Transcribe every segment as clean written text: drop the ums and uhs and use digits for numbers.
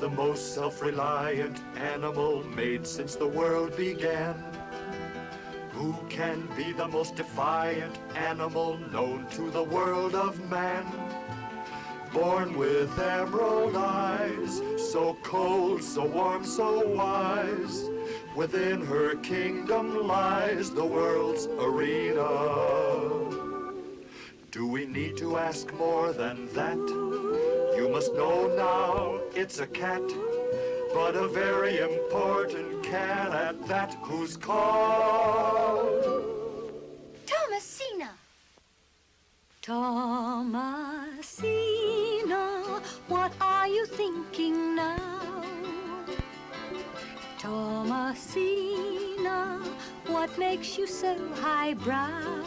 the most self-reliant animal made since the world began. Who can be the most defiant animal known to the world of man? Born with emerald eyes, so cold, so warm, so wise, within her kingdom lies the world's arena. Do we need to ask more than that? You must know now it's a cat, but a very important cat at that, who's called Thomasina. Thomasina, what are you thinking now? Thomasina, what makes you so highbrow?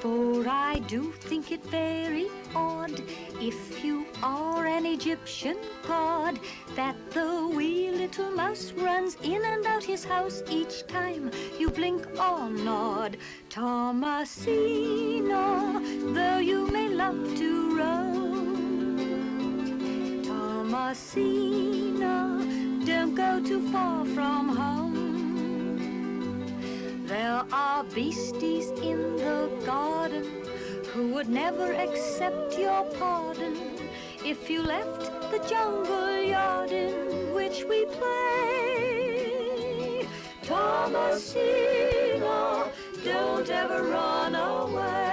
For I do think it very odd, if you are an Egyptian god, that the wee little mouse runs in and out his house each time you blink or nod. Thomasina, though you may love to roam, Thomasina, don't go too far from home. There are beasties in the garden who would never accept your pardon if you left the jungle yard in which we play. Thomasina, don't ever run away.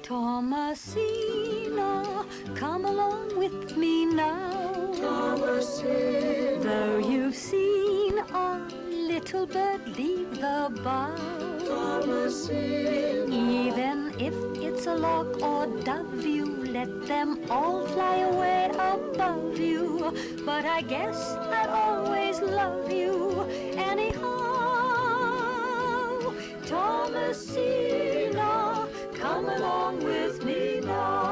Thomasina, come along with me now. Thomasina, though you've seen a little bird leave the bough. Thomasina, even if it's a lark or dove, you let them all fly away above you. But I guess I'd always love you anyhow. Thomasina, come along with me now.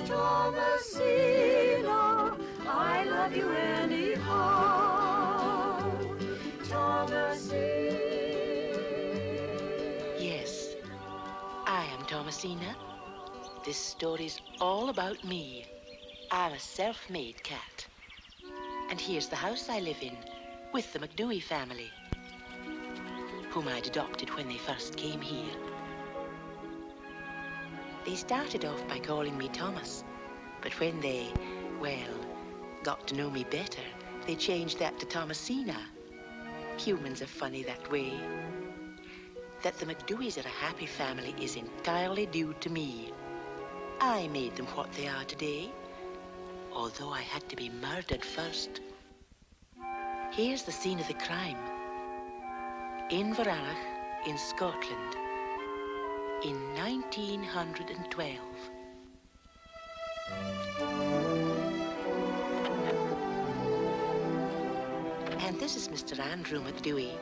Thomasina, I love you anyhow. Thomasina. Yes, I am Thomasina. This story's all about me. I'm a self-made cat. And here's the house I live in, with the MacDhui family, whom I'd adopted when they first came here. They started off by calling me Thomas, but when they, well, got to know me better, they changed that to Thomasina. Humans are funny that way. That the MacDhuis are a happy family is entirely due to me. I made them what they are today, although I had to be murdered first. Here's the scene of the crime. Inverarach in Scotland in 1912. And this is Mr. Andrew MacDhui.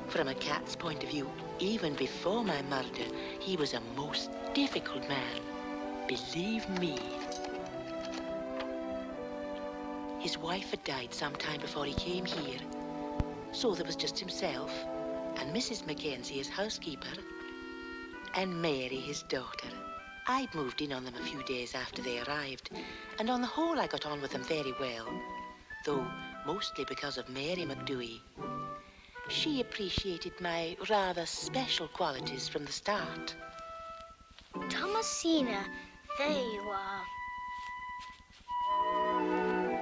From a cat's point of view, even before my murder, he was a most difficult man. Believe me. His wife had died some time before he came here, so there was just himself and Mrs. Mackenzie his housekeeper, and Mary his daughter. I'd moved in on them a few days after they arrived, and on the whole I got on with them very well, though mostly because of Mary MacDhui. She appreciated my rather special qualities from the start. Thomasina, there you are.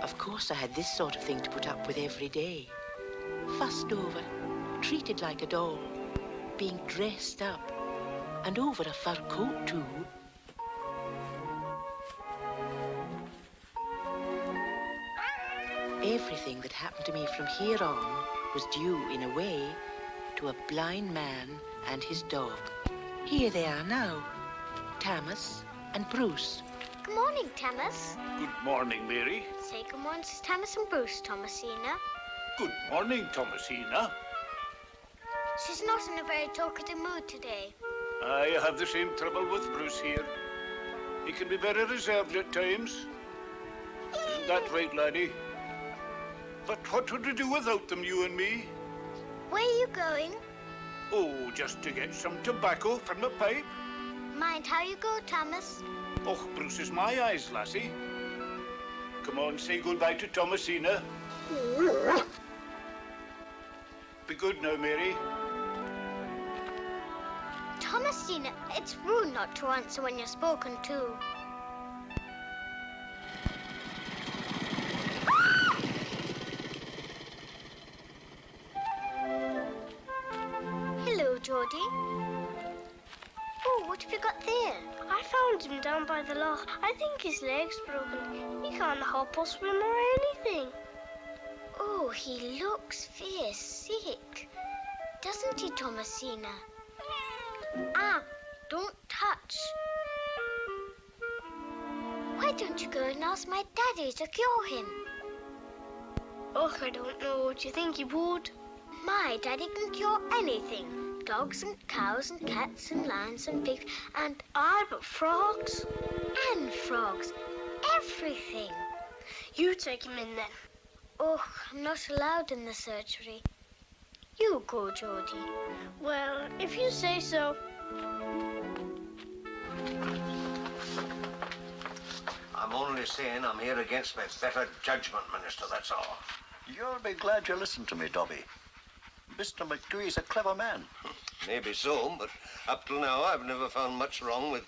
Of course, I had this sort of thing to put up with every day. Fussed over, treated like a doll, being dressed up, and over a fur coat, too. Everything that happened to me from here on was due, in a way, to a blind man and his dog. Here they are now, Thomas and Bruce. Good morning, Thomas. Good morning, Mary. Say good morning to Thomas and Bruce, Thomasina. Good morning, Thomasina. She's not in a very talkative mood today. I have the same trouble with Bruce here. He can be very reserved at times. Isn't that right, laddie? But what would we do without them, you and me? Where are you going? Oh, just to get some tobacco from a pipe. Mind how you go, Thomas. Oh, Bruce is my eyes, lassie. Come on, say goodbye to Thomasina. Be good now, Mary. Thomasina, it's rude not to answer when you're spoken to. Hello, Geordie. Oh, what have you got there? I found him down by the loch. I think his leg's broken. He can't hop or swim or anything. Oh, he looks very sick. Doesn't he, Thomasina? Ah, don't touch. Why don't you go and ask my daddy to cure him? Oh, I don't know. Do you think he would? My daddy can cure anything. Dogs and cows and cats and lions and pigs and... Aye, but frogs? And frogs. Everything. You take him in then. Oh, I'm not allowed in the surgery. You go, Geordie. Well, if you say so. I'm only saying I'm here against my better judgment, Minister, that's all. You'll be glad you listened to me, Dobby. Mr. MacDhui's a clever man. Maybe so, but up till now I've never found much wrong with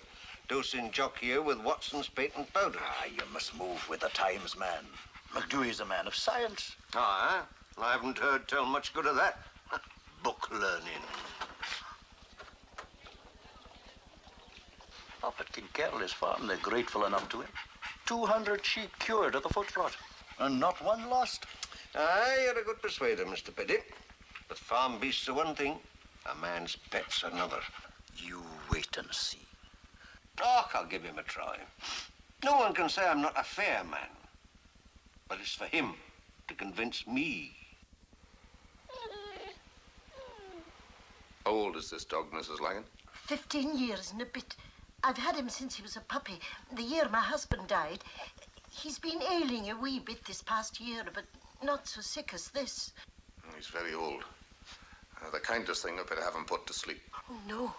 dosing Jock here with Watson's patent powder. Ah, you must move with the times, man. MacDhui's a man of science. Ah, I haven't heard tell much good of that. Book learning. Up at Kinkerley's farm, they're grateful enough to him. 200 sheep cured of the foot rot, and not one lost. Aye, you're a good persuader, Mr. Petty. But farm beasts are one thing, a man's pet's another. You wait and see. Oh, I'll give him a try. No one can say I'm not a fair man. But it's for him to convince me. How old is this dog, Mrs. Langan? 15 years and a bit. I've had him since he was a puppy. The year my husband died. He's been ailing a wee bit this past year, but not so sick as this. He's very old. The kindest thing, I better have him put to sleep. Oh, no.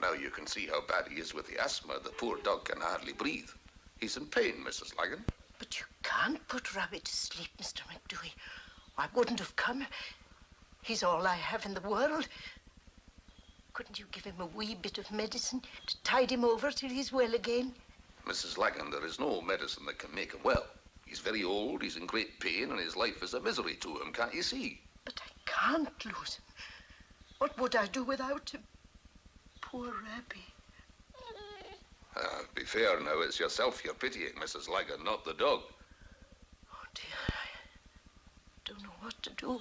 Now you can see how bad he is with the asthma. The poor dog can hardly breathe. He's in pain, Mrs. Langan. But you can't put Rabbit to sleep, Mr. MacDhui. I wouldn't have come. He's all I have in the world. Couldn't you give him a wee bit of medicine to tide him over till he's well again? Mrs. Langan, there is no medicine that can make him well. He's very old, he's in great pain, and his life is a misery to him, can't you see? But I can't lose him. What would I do without him? Poor Rabbie. Be fair now, it's yourself you're pitying, Mrs. Langan, not the dog. Oh, dear, I don't know what to do.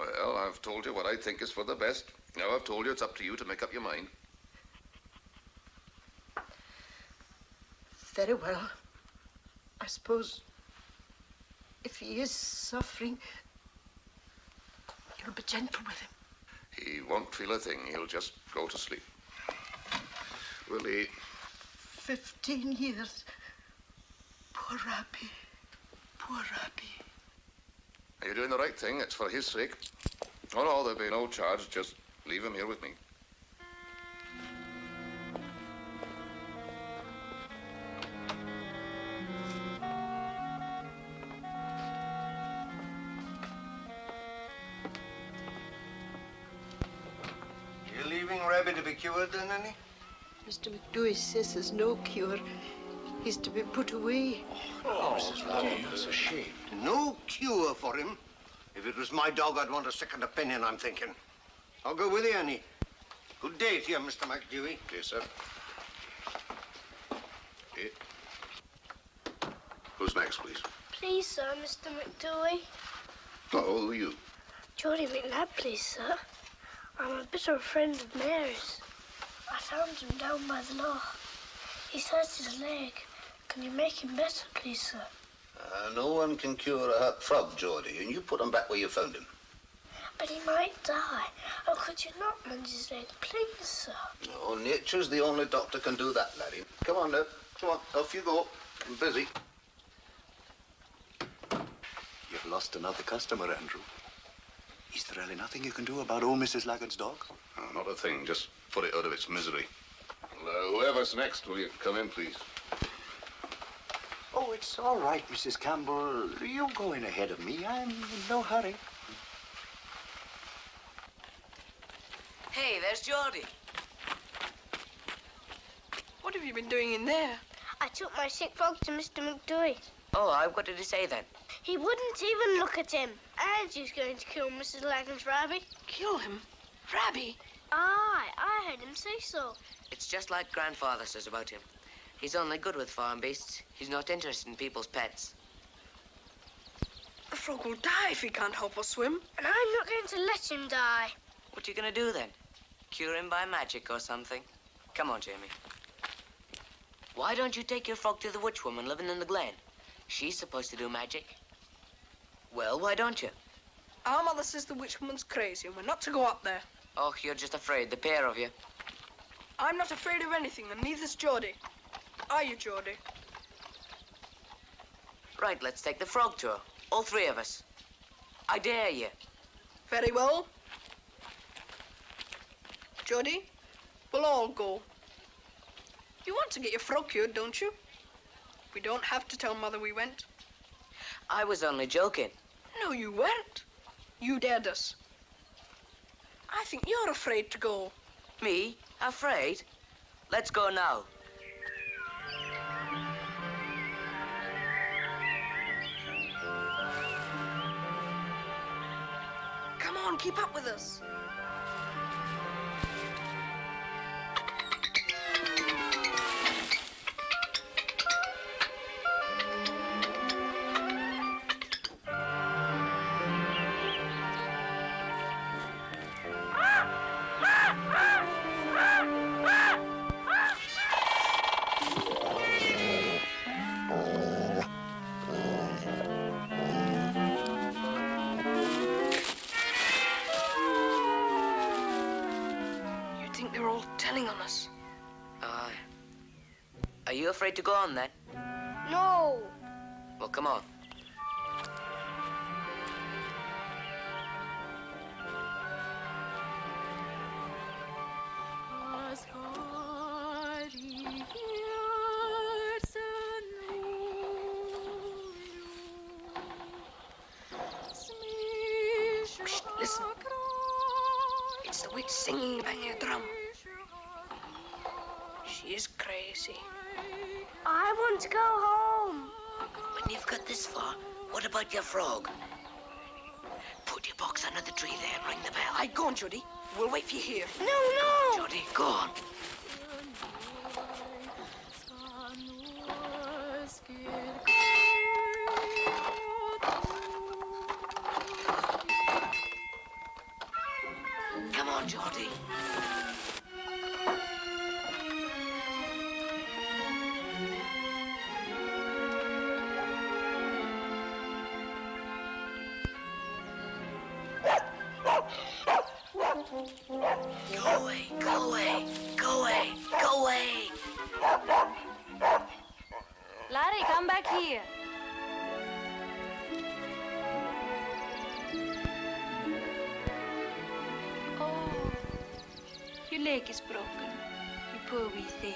Well, I've told you what I think is for the best. Now I've told you it's up to you to make up your mind. Very well. I suppose if he is suffering, you'll be gentle with him. He won't feel a thing. He'll just go to sleep. Will he? 15 years. Poor Rabbie. Poor Rabbie. You're doing the right thing. It's for his sake. Oh, no, there'll be no charge. Just Leave him here with me. You're leaving Rabbit to be cured then, Annie? Mr. MacDhui says there's no cure. He's to be put away. Oh, Mrs. Lally, that's a shame. No cure for him. If it was my dog, I'd want a second opinion, I'm thinking. I'll go with you, Annie. Good day to you, Mr. MacDhui. Yes, sir. Okay. Who's next, please? Please, sir, Mr. MacDhui. Oh, who are you? Geordie McNabb, please, sir. I'm a bit of a friend of Mary's. I found him down by the loch. He's hurt his leg. Can you make him better, please, sir? No one can cure a hurt frog, Geordie, and you put him back where you found him. But he might die. Oh, could you not mend his leg, please, sir? No, nature's the only doctor can do that, laddie. Come on, now. Come on, off you go. I'm busy. You've lost another customer, Andrew. Is there really nothing you can do about old Mrs. Laggart's dog? Oh, not a thing. Just put it out of its misery. Well, whoever's next, will you come in, please? Oh, it's all right, Mrs. Campbell. You go in ahead of me. I'm in no hurry. Hey, there's Geordie. What have you been doing in there? I took my sick frog to Mr. MacDhui. Oh, what did he say then? He wouldn't even look at him. And he's going to kill Mrs. Laggart's Rabbie. Kill him? Rabbie? Aye, I heard him say so. It's just like Grandfather says about him. He's only good with farm beasts. He's not interested in people's pets. The frog will die if he can't help or swim. And I'm not going to let him die. What are you going to do then? Cure him by magic or something? Come on, Jamie. Why don't you take your frog to the witch woman living in the glen? She's supposed to do magic. Well, why don't you? Our mother says the witch woman's crazy and we're not to go up there. Oh, you're just afraid, the pair of you. I'm not afraid of anything, and neither's Geordie. Are you, Geordie? Right, let's take the frog tour. All three of us. I dare you. Very well. Geordie, we'll all go. You want to get your frog cured, don't you? We don't have to tell Mother we went. I was only joking. No, you weren't. You dared us. I think you're afraid to go. Me? Afraid? Let's go now. Come on, keep up with us. Are you afraid to go on, then? No. Well, come on. Shh, listen. It's the witch singing about your drum. She is crazy. I want to go home. When you've got this far, what about your frog? Put your box under the tree there and ring the bell. Aye, go on, Judy. We'll wait for you here. No, Go on, no. Judy, go on. Come on, Geordie. Go away, go away, go away, go away. Larry, come back here. Oh, Your leg is broken. You poor wee thing.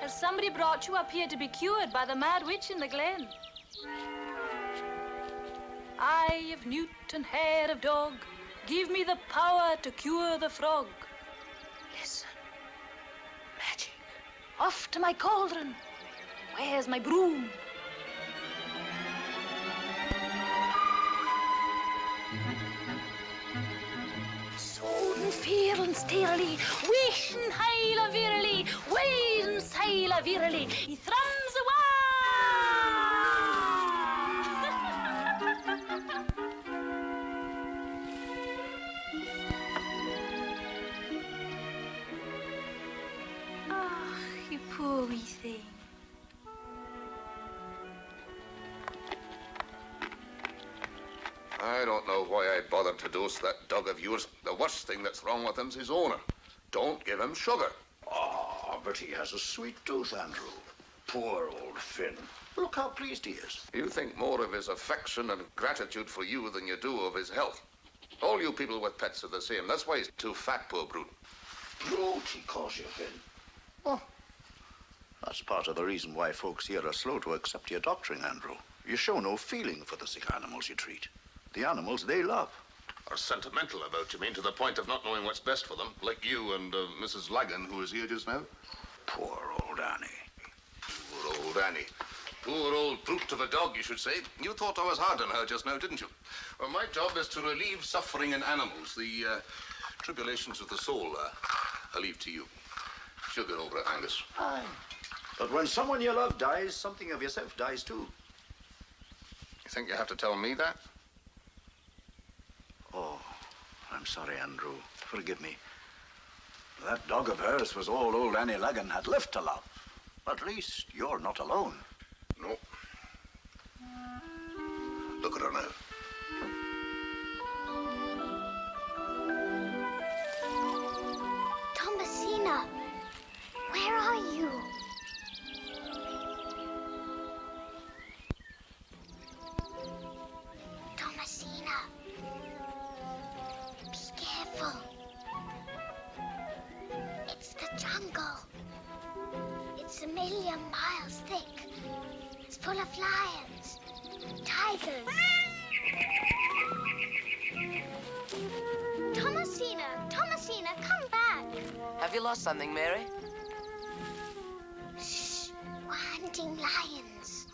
Has somebody brought you up here to be cured by the mad witch in the glen? Eye of newt and hair of dog, give me the power to cure the frog. Listen. Magic. Off to my cauldron. Where's my broom? Soden fearlen stirrely, wischen heila virrely, waden seila virrely, he thrums away. Ah, you poor wee thing. I don't know why I bothered to dose that dog of yours. The worst thing that's wrong with him's his owner. Don't give him sugar. Oh, but he has a sweet tooth, Andrew. Poor old Finn. Look how pleased he is. You think more of his affection and gratitude for you than you do of his health. All you people with pets are the same. That's why he's too fat, poor brute. Brute, he calls you, Finn. Oh, that's part of the reason why folks here are slow to accept your doctrine, Andrew. You show no feeling for the sick animals you treat. The animals they love. Are sentimental about, you mean, to the point of not knowing what's best for them, like you and Mrs. Lagan, who is here just now? Poor old Annie. Poor old Annie. Poor old brute of a dog, you should say. You thought I was hard on her just now, didn't you? Well, my job is to relieve suffering in animals. The tribulations of the soul, I leave to you. She'll get over it, Angus. Fine. But when someone you love dies, something of yourself dies too. You think you have to tell me that? Oh, I'm sorry, Andrew. Forgive me. That dog of hers was all old Annie Lagan had left to love. At least you're not alone. No. Look at her now. Thomasina, where are you? Thomasina, be careful. It's the jungle. It's a million miles thick. It's full of lions, tigers. Thomasina, come back. Have you lost something, Mary? Shh, we're hunting lions.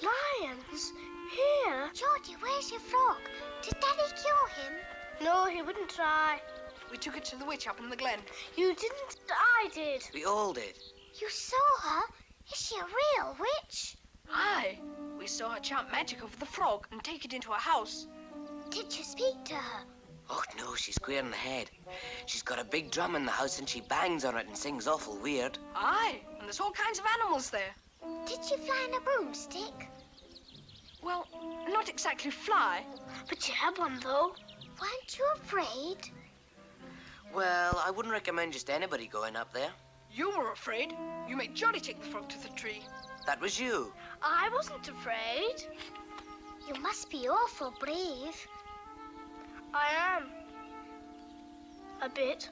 Lions? Here? Geordie, where's your frog? Did Daddy cure him? No, he wouldn't try. We took it to the witch up in the glen. You didn't, I did. We all did. You saw her? Is she a real witch? Aye. We saw her chant magic over the frog and take it into her house. Did you speak to her? Oh, no, she's queer in the head. She's got a big drum in the house and she bangs on it and sings awful weird. Aye, and there's all kinds of animals there. Did she fly in a broomstick? Well, not exactly fly. But she had one, though. Weren't you afraid? Well, I wouldn't recommend just anybody going up there. You were afraid. You made Johnny take the frog to the tree. That was you. I wasn't afraid. You must be awful brave. I am. A bit.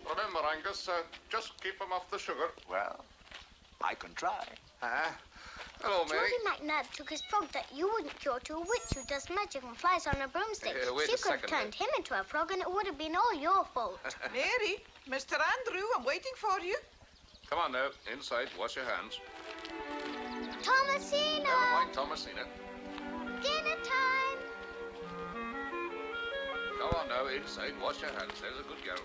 Remember, Angus, just keep him off the sugar. Well, I can try. Hello, Mary. Geordie MacNab took his frog that you wouldn't cure to a witch who does magic and flies on a broomstick. Wait She a could have second, turned him into a frog and it would have been all your fault. Mary, Mr. Andrew, I'm waiting for you. Come on now, inside, wash your hands. Thomasina! Never mind, Thomasina. Dinner time! Come on now, inside, wash your hands. There's a good girl.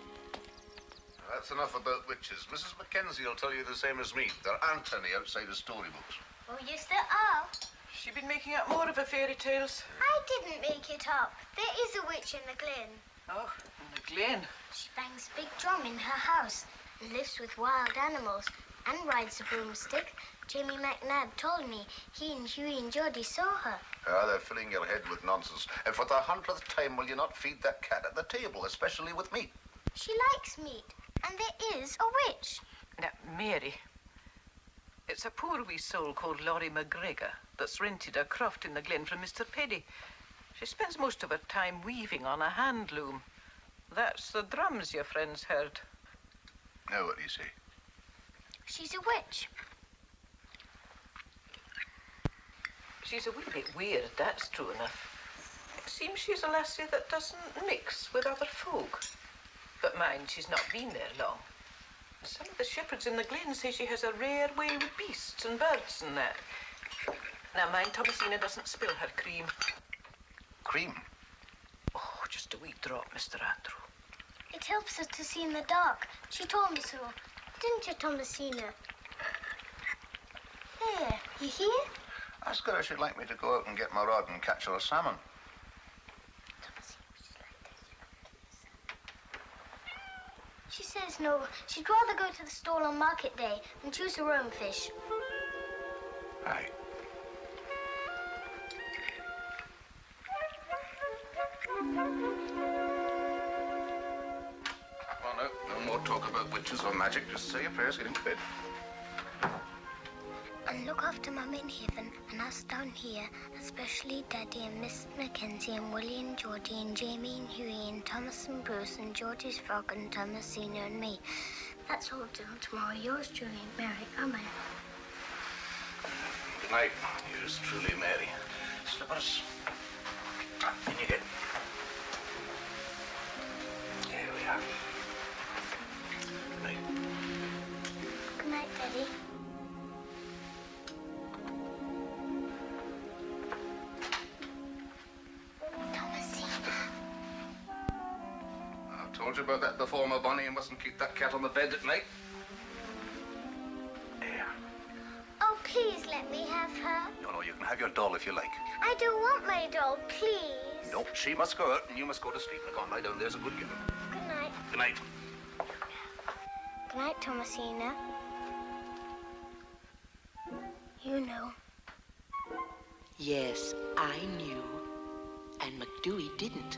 That's enough about witches. Mrs. Mackenzie will tell you the same as me. There aren't any outside of storybooks. Oh, yes, there are. She's been making up more of her fairy tales. I didn't make it up. There is a witch in the glen. Oh, in the glen. She bangs a big drum in her house and lives with wild animals and rides a broomstick. Jamie MacNab told me he and Hughie and Geordie saw her. Ah, they're filling your head with nonsense. And for the 100th time, will you not feed that cat at the table, especially with meat? She likes meat, and there is a witch. Now, Mary, It's a poor wee soul called Laurie McGregor that's rented a croft in the glen from Mr. Peddy. She spends most of her time weaving on a hand loom. That's the drums your friends heard. Now what do you say? She's a witch. She's a wee bit weird, that's true enough. It seems she's a lassie that doesn't mix with other folk. But mind, she's not been there long. Some of the shepherds in the glen say she has a rare way with beasts and birds and that. Now mind, Thomasina doesn't spill her cream. Cream? Oh, just a wee drop, Mr. Andrew. It helps her to see in the dark. She told me so. Didn't you, Thomasina? There, you hear? Ask her if she'd like me to go out and get my rod and catch her a salmon. She says no. She'd rather go to the stall on market day and choose her own fish. Aye. Well, no more talk about witches or magic. Just say your prayers, get into bed. And look after Mum in heaven and us down here, especially Daddy and Miss Mackenzie and Willie and Geordie and Jamie and Hughie and Thomas and Bruce and Georgie's frog and Thomasina and me. That's all till tomorrow. Yours truly, Mary. Amen. Good night. Yours truly, Mary. Slippers. In you get. Here we are. Good night. Good night, Daddy. Told you about that before, my Bonnie. You mustn't keep that cat on the bed at night. There. Oh, please let me have her. No, you can have your doll if you like. I don't want my doll, please. No, she must go out and you must go to sleep. Now go on, lie down. There's a good girl. Good night. Good night. Good night, Thomasina. You know. Yes, I knew. And MacDhui didn't.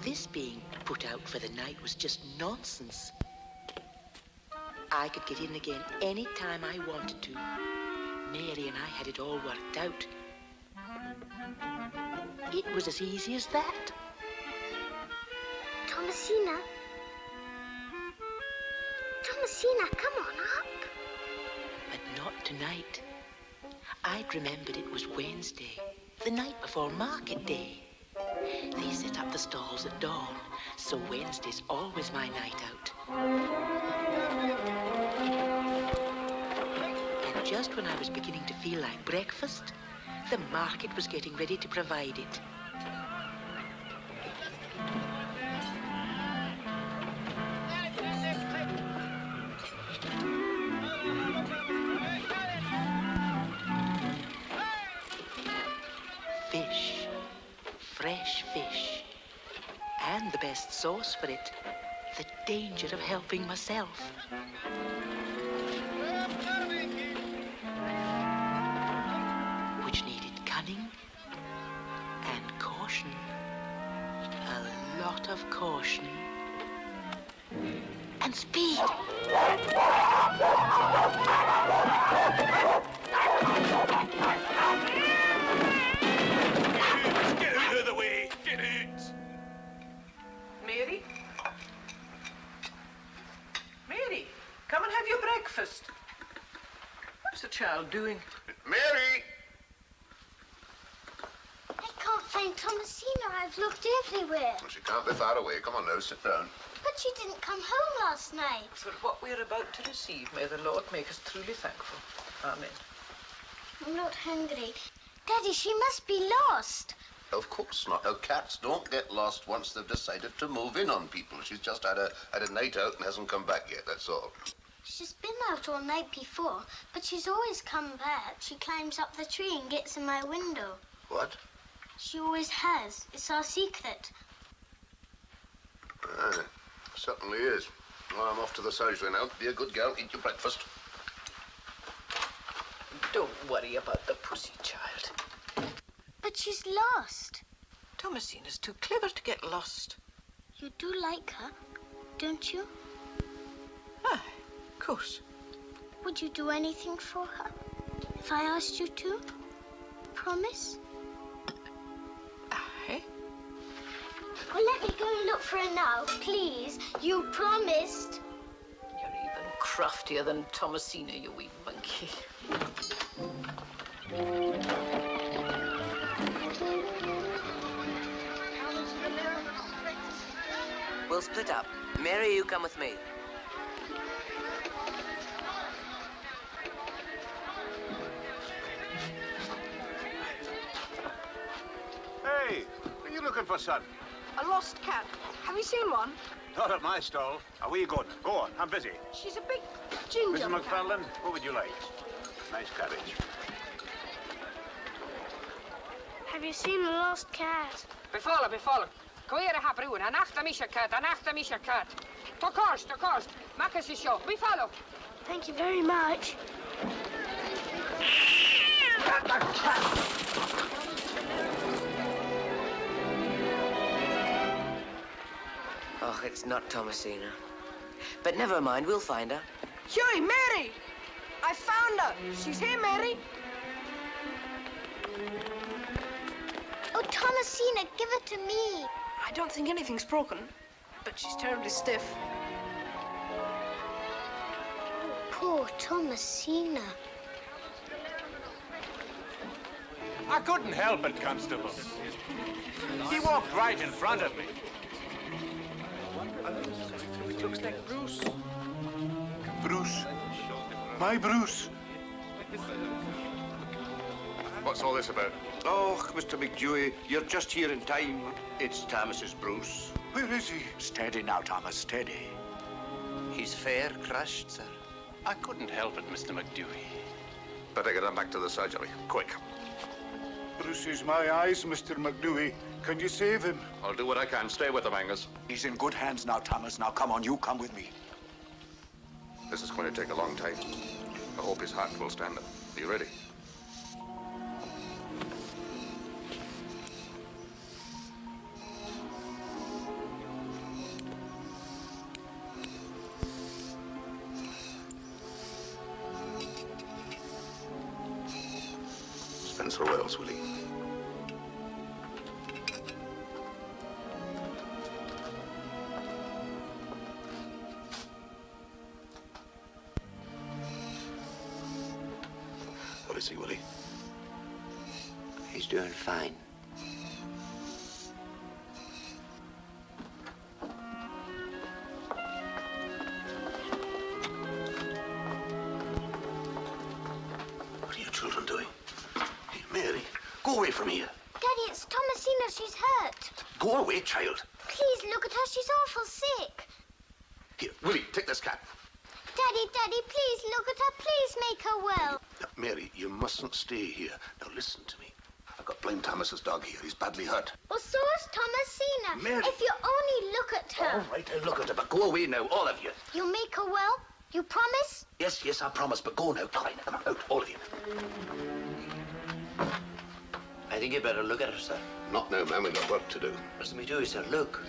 This being put out for the night was just nonsense. I could get in again any time I wanted to. Mary and I had it all worked out. It was as easy as that. Thomasina. Thomasina, come on up. But not tonight. I'd remembered it was Wednesday, the night before market day. They set up the stalls at dawn, so Wednesday's always my night out. And just when I was beginning to feel like breakfast, the market was getting ready to provide it. Fish. Fresh fish. And the best sauce for it, the danger of helping myself. Which needed cunning and caution. A lot of caution. And speed. Get out of the way! Get out! Mary? Mary, come and have your breakfast. What's the child doing? Mary! I can't find Thomasina. I've looked everywhere. Well, she can't be far away. Come on now, sit down. But she didn't come home last night. For what we're about to receive, may the Lord make us truly thankful. Amen. I'm not hungry. Daddy, she must be lost. Of course not. Now, cats don't get lost once they've decided to move in on people. She's just had a night out and hasn't come back yet, that's all. She's been out all night before, but she's always come back. She climbs up the tree and gets in my window. What? She always has. It's our secret. Ah, certainly is. Well, I'm off to the surgery now. Be a good girl, eat your breakfast. Don't worry about the pussy, child. But she's lost. Thomasina's too clever to get lost. You do like her, don't you? Aye, of course. Would you do anything for her if I asked you to? Promise? Aye. Well, let me go and look for her now, please. You promised. You're even craftier than Thomasina, you wee monkey. We'll split up. Mary, you come with me. Hey, what are you looking for, son? A lost cat. Have you seen one? Not at my stall. Are we good? Go on, I'm busy. She's a big ginger Mrs. cat. McFarlane, what would you like? Nice carriage. Have you seen the lost cat? Befalla. Go here, Habrun, and after Misha cat. To course. Makas is show. Befalla. Thank you very much. Oh, it's not Thomasina. But never mind, we'll find her. Huey, Mary! I found her. She's here, Mary. Oh, Thomasina, give it to me. I don't think anything's broken, but she's terribly stiff. Poor Thomasina. I couldn't help it, Constable. He walked right in front of me. It looks like Bruce. Bruce? My Bruce? What's all this about? Oh, Mr. MacDhui, you're just here in time. It's Thomas's Bruce. Where is he? Steady now, Thomas, steady. He's fair crushed, sir. I couldn't help it, Mr. MacDhui. Better get him back to the surgery, quick. Bruce is my eyes, Mr. MacDhui. Can you save him? I'll do what I can. Stay with him, Angus. He's in good hands now, Thomas. Now, come on, you come with me. This is going to take a long time. I hope his heart will stand it. Are you ready? Spencer Wells, will he? What is he, Willie? He's doing fine. What are you children doing? Hey, Mary, go away from here. Daddy, it's Thomasina. She's hurt. Go away, child. Please look at her. She's awful sick. Here, Willie, take this cat. Daddy, please look at her. Please make her well. Now, Mary, you mustn't stay here. Now, listen to me. I've got Blind Thomas's dog here. He's badly hurt. Well, so is Thomasina. Mary. If you only look at her. All right, I'll look at her, but go away now, all of you. You'll make her well? You promise? Yes, I promise, but go now, Klein. Come on, out, all of you. I think you better look at her, sir. Not now, ma'am. We've got work to do. Mr. MacDhui, sir, look.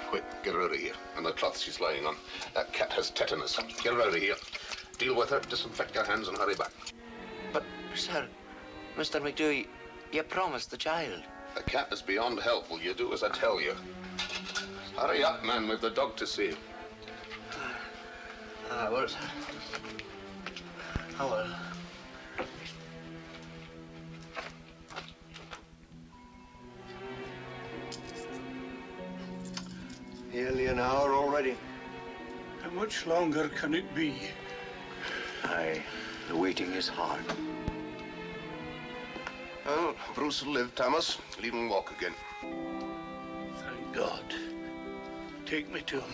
Quick, get her out of here. And the cloth she's lying on. That cat has tetanus. Get her out of here. Deal with her, disinfect your hands, and hurry back. But, sir, Mr. MacDhui, you promised the child. The cat is beyond help. Will you do as I tell you? Hurry up, man. We've the dog to save. Well, sir. Oh, well. Nearly an hour already. How much longer can it be? Aye, the waiting is hard. Well, Bruce will live, Thomas. Leave him walk again. Thank God. Take me to him.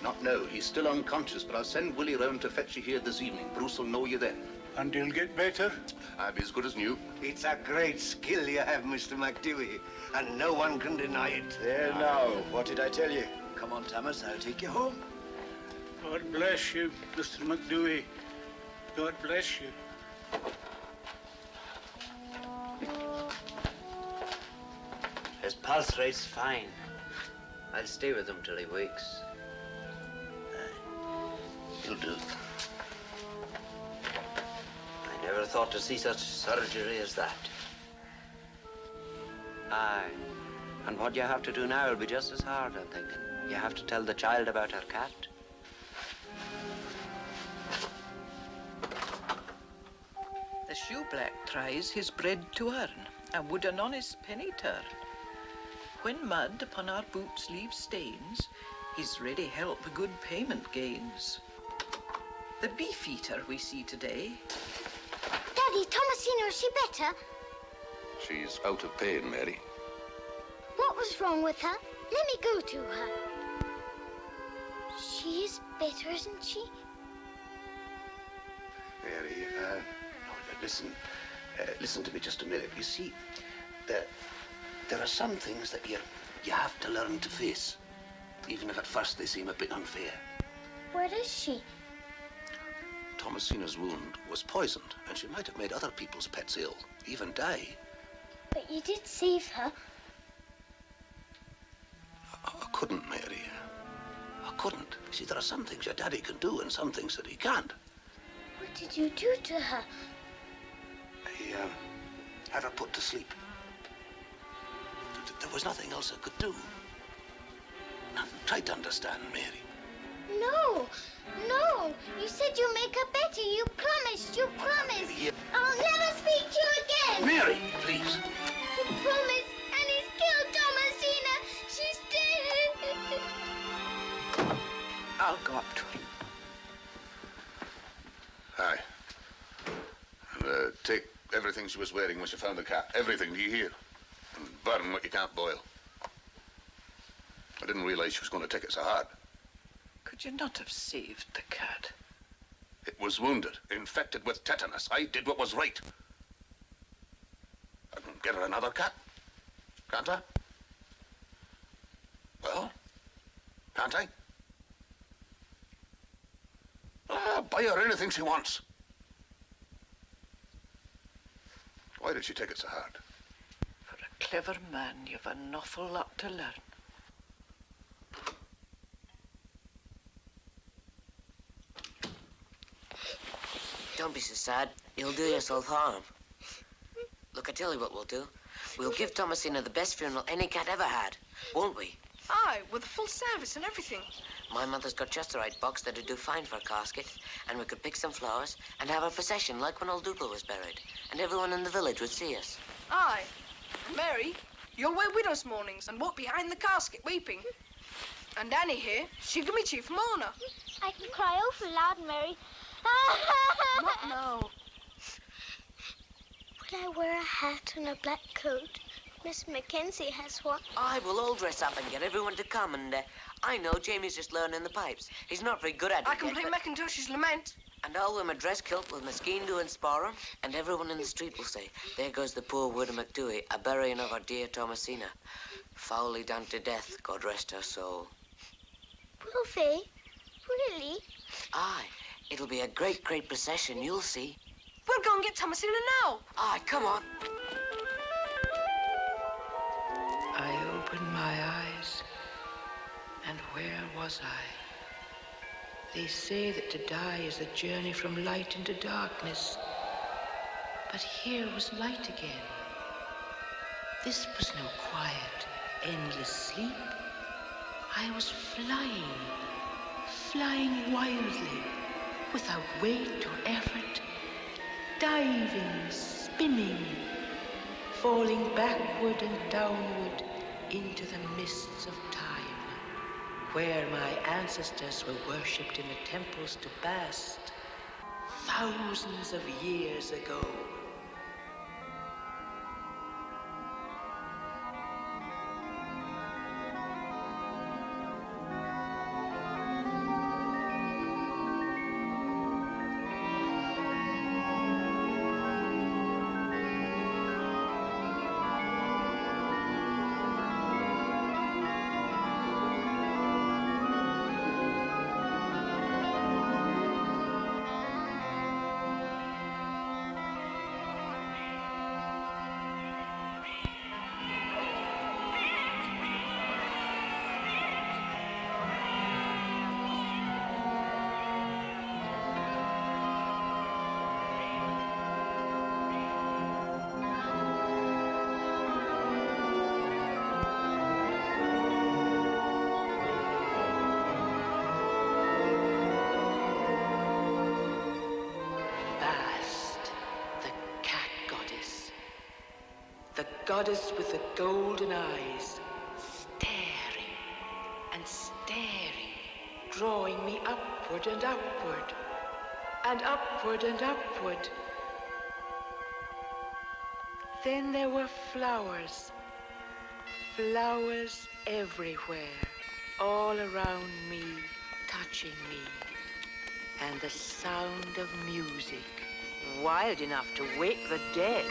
Not now. He's still unconscious, but I'll send Willie round to fetch you here this evening. Bruce will know you then. And he'll get better? I'll be as good as new. It's a great skill you have, Mr. MacDhui, and no one can deny it. There now. What did I tell you? Come on, Thomas. I'll take you home. God bless you, Mr. MacDhui. God bless you. His pulse rate's fine. I'll stay with him till he wakes. He'll do. I never thought to see such surgery as that. Aye. And what you have to do now will be just as hard, I'm thinking. You have to tell the child about her cat. The shoeblack tries his bread to earn, and would an honest penny turn. When mud upon our boots leaves stains, his ready help good payment gains. The beef eater we see today. Daddy, Thomasina, is she better? She's out of pain, Mary. What was wrong with her? Let me go to her. She is better, isn't she? Mary, listen to me just a minute. You see, there are some things that you have to learn to face, even if at first they seem a bit unfair. Where is she? Thomasina's wound was poisoned, and she might have made other people's pets ill, even die. But you did save her. I couldn't, Mary. I couldn't. See, there are some things your daddy can do and some things that he can't. What did you do to her? I had her put to sleep. There was nothing else I could do. Now, try to understand, Mary. No, no. You said you'll make her better. You promised. You promised. Mary, I'll never speak to you again. Mary, please. You promised, and he's killed Thomasina. She's dead. I'll go up to him. Hi. And, take everything she was wearing when she found the cat. Everything, do you hear? And burn what you can't boil. I didn't realize she was going to take it so hard. Could you not have saved the cat? It was wounded, infected with tetanus. I did what was right. I can get her another cat, can't I? Well, can't I? Buy her anything she wants. Why did she take it so hard? For a clever man, you've an awful lot to learn. Don't be so sad. You'll do yourself harm. Look, I tell you what we'll do. We'll give Thomasina the best funeral any cat ever had, won't we? Aye, with a full service and everything. My mother's got just the right box that'd do fine for a casket, and we could pick some flowers and have a procession like when old Dougal was buried, and everyone in the village would see us. Aye. Mary, you'll wear widow's mournings and walk behind the casket weeping. And Annie here, she can be chief mourner. I can cry awful loud, Mary. Not now. Will I wear a hat and a black coat? Miss Mackenzie has one. I will all dress up and get everyone to come, and I know Jamie's just learning the pipes. He's not very good at it I can yet, play but... Macintosh's Lament. And I'll wear my dress kilt with my skeen do and sparrow, and everyone in the street will say, there goes the poor widow MacDhui, a burying of our dear Thomasina. Foully done to death, God rest her soul. Will they? Really? Aye, it'll be a great, great procession, you'll see. We'll go and get Thomasina now. Aye, come on. I opened my eyes, and where was I? They say that to die is a journey from light into darkness. But here was light again. This was no quiet, endless sleep. I was flying wildly, without weight or effort, diving, spinning, falling backward and downward into the mists of time, where my ancestors were worshipped in the temples to Bast, thousands of years ago. goddess with the golden eyes, staring and staring, drawing me upward and upward, and upward and upward. Then there were flowers, flowers everywhere, all around me, touching me, and the sound of music, wild enough to wake the dead.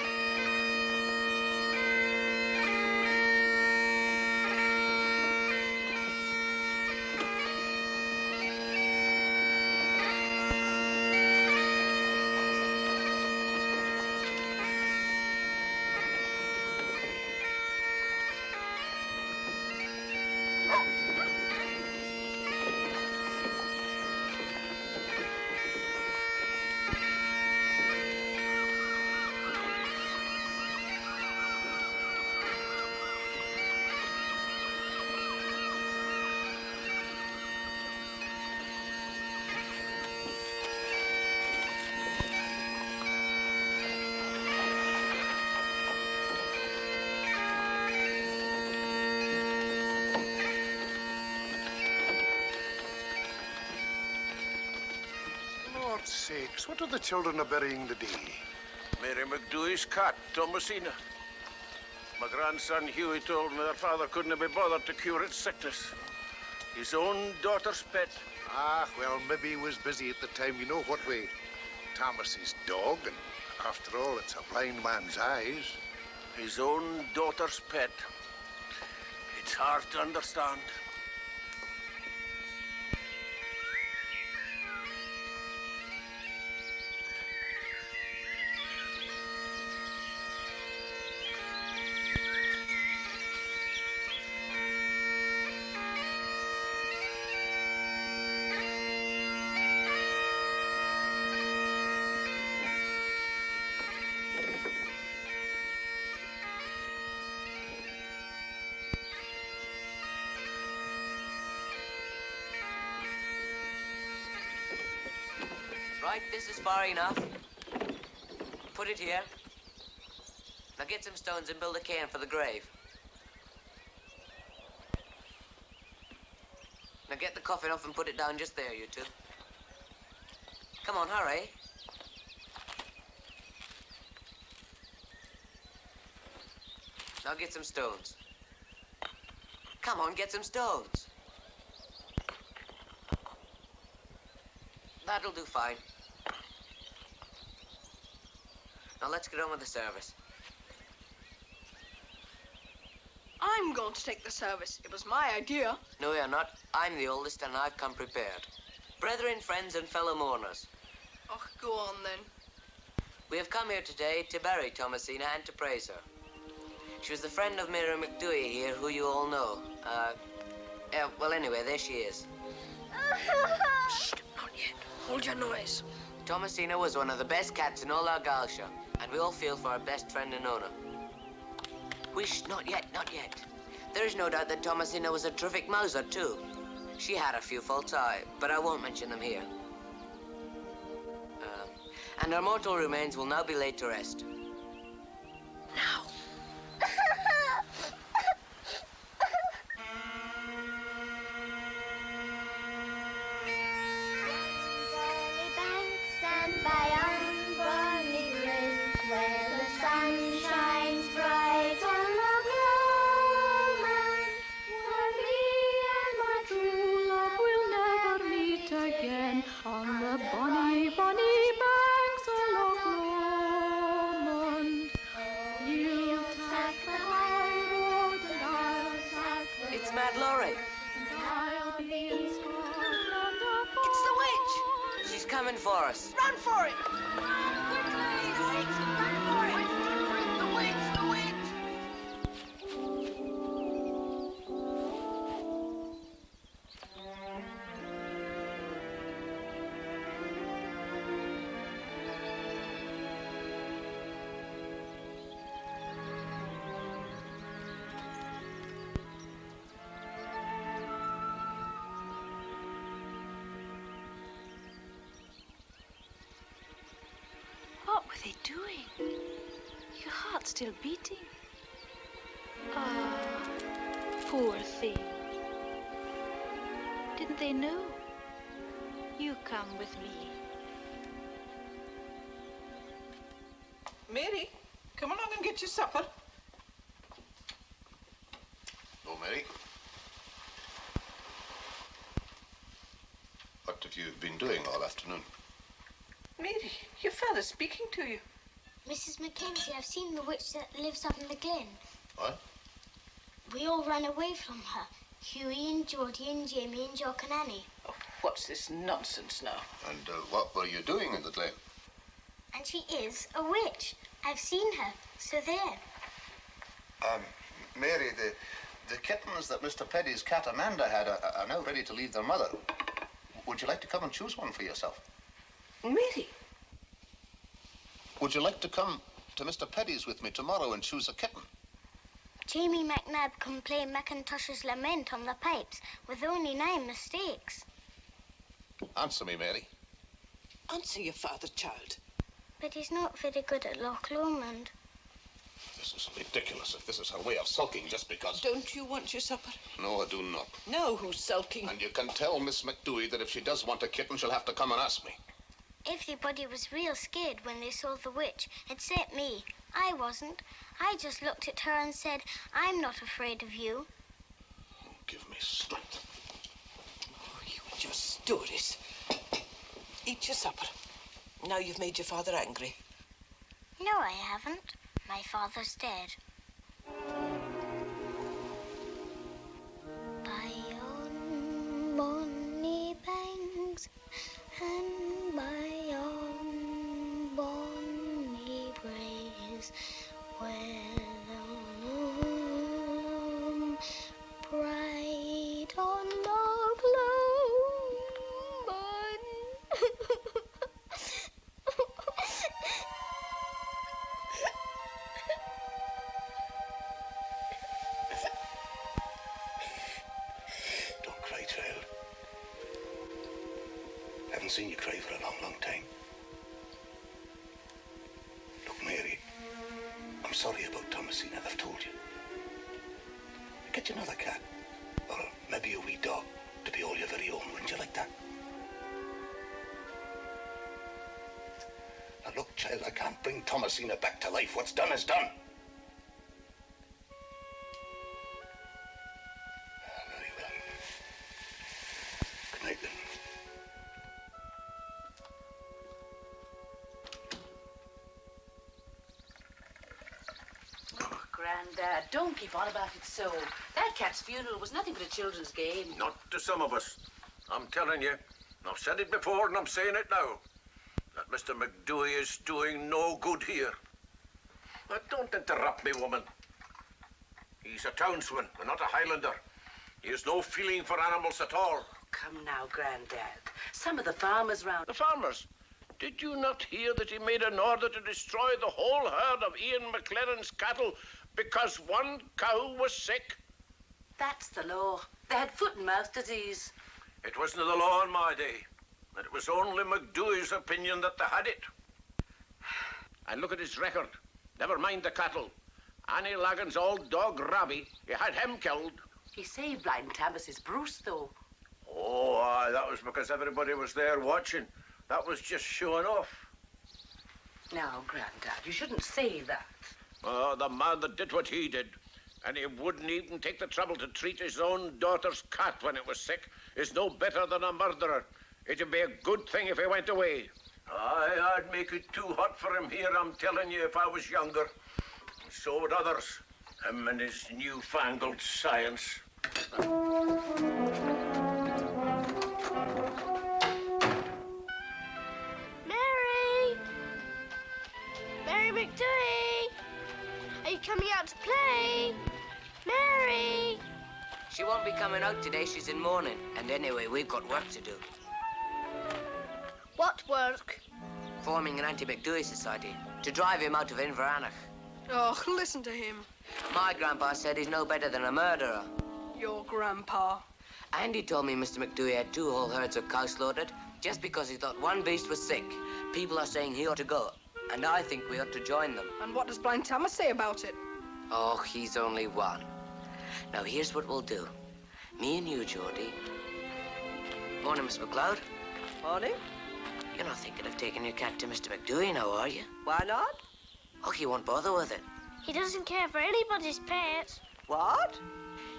Lord's sakes, what are the children are burying today? Mary MacDhui's cat, Thomasina. My grandson Hughie told me their father couldn't be bothered to cure its sickness. His own daughter's pet. Ah, well, maybe he was busy at the time. You know what way? Thomas's dog, and after all, it's a blind man's eyes. His own daughter's pet. It's hard to understand. Right, this is far enough. Put it here. Now get some stones and build a cairn for the grave. Now get the coffin off and put it down just there, you two. Come on, hurry. Now get some stones. Come on, get some stones. That'll do fine. Now let's get on with the service. I'm going to take the service. It was my idea. No, you're not. I'm the oldest and I've come prepared. Brethren, friends, and fellow mourners. Oh, go on then. We have come here today to bury Thomasina and to praise her. She was the friend of Mary MacDhui here, who you all know. Well, anyway, there she is. Shh, not yet. Hold your noise. Thomasina was one of the best cats in all Argyllshire, and we all feel for our best friend and owner. Wish, not yet, not yet. There is no doubt that Thomasina was a terrific mouser, too. She had a few faults, but I won't mention them here. And her mortal remains will now be laid to rest. Now. On the bonny, bonny banks of Loch Lomond, you take the high road and I'll take the It's Mad Laurie. and I'll be in Scotland. It's the witch! She's coming for us. Run for it! What were they doing? Your heart's still beating. Ah, poor thing. Didn't they know? You come with me. Mary, come along and get your supper. Oh, Mary. What have you been doing all afternoon? Mary, your father's speaking to you. Mrs. Mackenzie, I've seen the witch that lives up in the glen. What? We all ran away from her. Hughie and Geordie and Jamie and Jock and Annie. Oh, what's this nonsense now? And what were you doing in the glen? And she is a witch. I've seen her. So there. Mary, the kittens that Mr. Peddy's cat Amanda had are now ready to leave their mother. Would you like to come and choose one for yourself? Mary? Would you like to come to Mr. Peddy's with me tomorrow and choose a kitten? Jamie McNabb can play Macintosh's Lament on the pipes with only 9 mistakes. Answer me, Mary. Answer your father, child. But he's not very good at Loch Lomond. This is ridiculous if this is her way of sulking just because... Don't you want your supper? No, I do not. Now who's sulking? And you can tell Miss MacDhui that if she does want a kitten, she'll have to come and ask me. Everybody was real scared when they saw the witch, except me. I wasn't. I just looked at her and said, I'm not afraid of you. Give me strength. Oh, you and your stories. Eat your supper. Now you've made your father angry. No, I haven't. My father's dead. By yon bonny banks and by yon bonny braes, where the moon bright on Loch Lomond. Don't cry, child. I haven't seen you cry for a long, long time. Look, Mary, I'm sorry about Thomasina, I've told you. Get you another cat, or maybe a wee dog, to be all your very own, wouldn't you like that? Now look, child, I can't bring Thomasina back to life. What's done is done. Very well. Good night, then. Grandad, don't keep on about it so. That cat's funeral was nothing but a children's game. Not to some of us. I'm telling you. I've said it before and I'm saying it now. That Mr. MacDhui is doing no good here. But don't interrupt me, woman. He's a townsman and not a Highlander. He has no feeling for animals at all. Come now, Grandad. Some of the farmers round... The farmers? Did you not hear that he made an order to destroy the whole herd of Ian McLaren's cattle because one cow was sick? That's the law. They had foot and mouth disease. It wasn't the law in my day. And it was only MacDhui's opinion that they had it. And look at his record. Never mind the cattle. Annie Laggan's old dog, Robbie, he had him killed. He saved Blind Thomas's Bruce, though. Oh, aye, that was because everybody was there watching. That was just showing off. Now, Grandad, you shouldn't say that. Oh, the man that did what he did, and he wouldn't even take the trouble to treat his own daughter's cat when it was sick, is no better than a murderer. It'd be a good thing if he went away. Aye, I'd make it too hot for him here, I'm telling you, if I was younger. So would others. Him and his newfangled science. Mary! Mary MacDhui! Are you coming out to play? Mary! She won't be coming out today. She's in mourning. And anyway, we've got work to do. What work? Forming an anti-MacDhui society to drive him out of Inveranach. Oh, listen to him. My grandpa said he's no better than a murderer. Your grandpa. And he told me Mr. MacDhui had 2 whole herds of cows slaughtered just because he thought one beast was sick. People are saying he ought to go, and I think we ought to join them. And what does Blind Thomas say about it? Oh, he's only one. Now, here's what we'll do. Me and you, Geordie. Morning, Miss MacLeod. Morning. You're not thinking of taking your cat to Mr. MacDhui now, are you? Why not? Oh, he won't bother with it. He doesn't care for anybody's pets. What?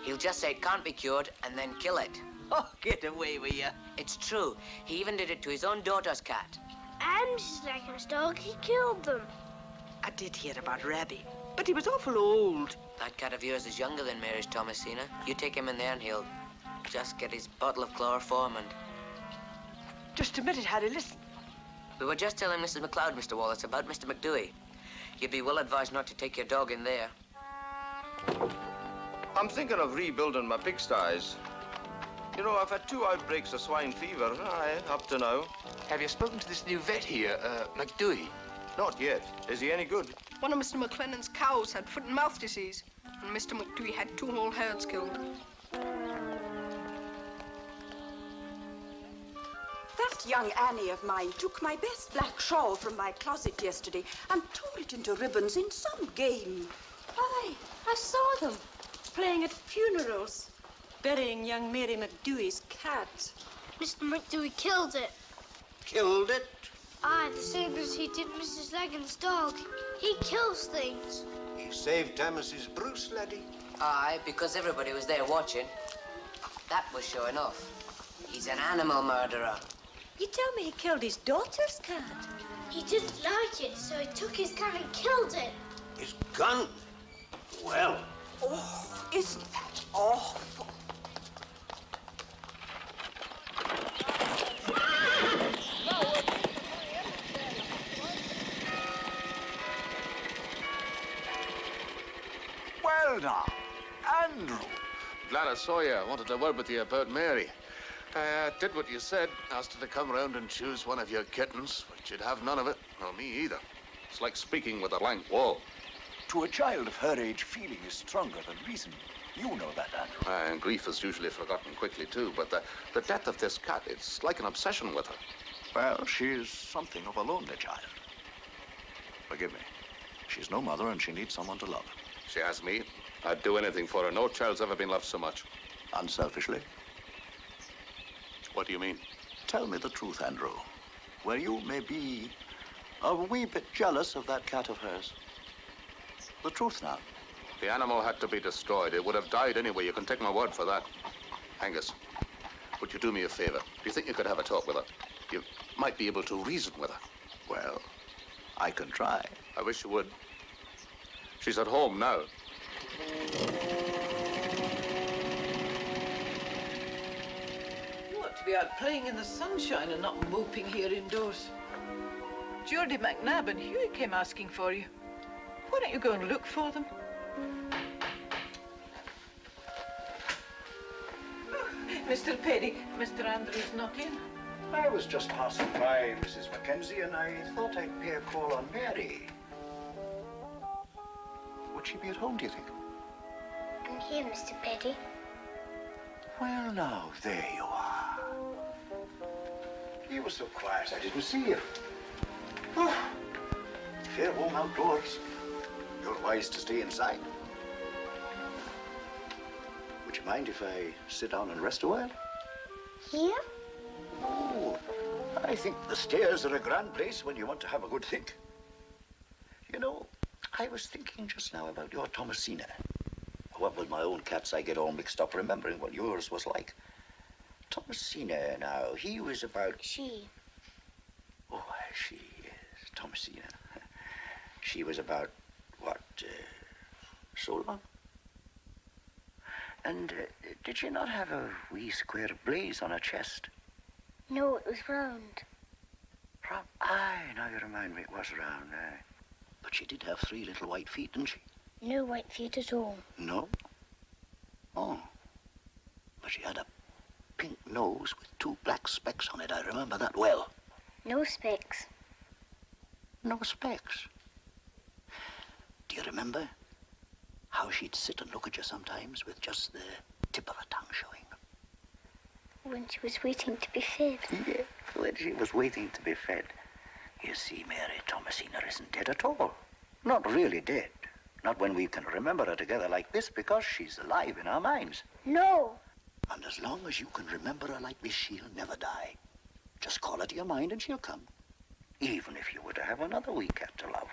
He'll just say it can't be cured and then kill it. Oh, get away with you. It's true. He even did it to his own daughter's cat. And Mrs. Leggum's dog, he killed them. I did hear about Rabby, but he was awful old. That cat of yours is younger than Mary's Thomasina. You take him in there and he'll just get his bottle of chloroform and... Just a minute, Harry, listen. We were just telling Mrs. MacLeod, Mr. Wallace, about Mr. MacDhui. You'd be well advised not to take your dog in there. I'm thinking of rebuilding my pigsties. You know, I've had 2 outbreaks of swine fever, up to now. Have you spoken to this new vet here, MacDhui? Not yet. Is he any good? One of Mr. McLennan's cows had foot and mouth disease, and Mr. MacDhui had 2 whole herds killed. That young Annie of mine took my best black shawl from my closet yesterday and tore it into ribbons in some game. Aye, I saw them playing at funerals, burying young Mary MacDhui's cat. Mr. MacDhui killed it. Killed it? Aye, the same as he did Mrs. Leggum's dog. He kills things. He saved Thomas's Bruce, laddie. Aye, because everybody was there watching. That was showing off. He's an animal murderer. You tell me he killed his daughter's cat. He didn't like it, so he took his gun and killed it. His gun? Well. Oh, isn't that awful? Well now, Andrew. Glad I saw you. I wanted to word with you about Mary. I did what you said. Asked her to come round and choose one of your kittens, but she'd have none of it. Nor me either. It's like speaking with a blank wall. To a child of her age, feeling is stronger than reason. You know that, Andrew. And grief is usually forgotten quickly, too. But the death of this cat, it's like an obsession with her. Well, she's something of a lonely child. Forgive me. She's no mother and she needs someone to love. She has me. I'd do anything for her. No child's ever been loved so much. Unselfishly? What do you mean? Tell me the truth, Andrew. Where you may be a wee bit jealous of that cat of hers. The truth now. The animal had to be destroyed. It would have died anyway. You can take my word for that. Angus, would you do me a favor? Do you think you could have a talk with her? You might be able to reason with her. Well, I can try. I wish you would. She's at home now. You ought to be out playing in the sunshine and not moping here indoors. Geordie McNabb and Hughie came asking for you. Why don't you go and look for them? Oh, Mr. Perry, Mr. Andrews not in. I was just passing by Mrs. Mackenzie and I thought I'd pay a call on Mary. Would she be at home, do you think? I'm here, Mr. Petty. Well, now, there you are. You were so quiet I didn't see you. Oh, fair home outdoors. You're wise to stay inside. Would you mind if I sit down and rest a while? Here? Oh, I think the stairs are a grand place when you want to have a good think. You know, I was thinking just now about your Thomasina. What with my own cats, I get all mixed up remembering what yours was like. Thomasina, now, he was about... She. Oh, she is. Thomasina. She was about, what, so long? And did she not have a wee square blaze on her chest? No, it was round. Round? Aye, now you remind me, it was round, aye. But she did have 3 little white feet, didn't she? No white feet at all. No? Oh. But she had a pink nose with 2 black specks on it. I remember that well. No specks. No specks? Do you remember how she'd sit and look at you sometimes with just the tip of her tongue showing? When she was waiting to be fed. Yeah, when she was waiting to be fed. You see, Mary Thomasina isn't dead at all. Not really dead. Not when we can remember her together like this, because she's alive in our minds. No. And as long as you can remember her like this, she'll never die. Just call her to your mind and she'll come. Even if you were to have another wee cat to love.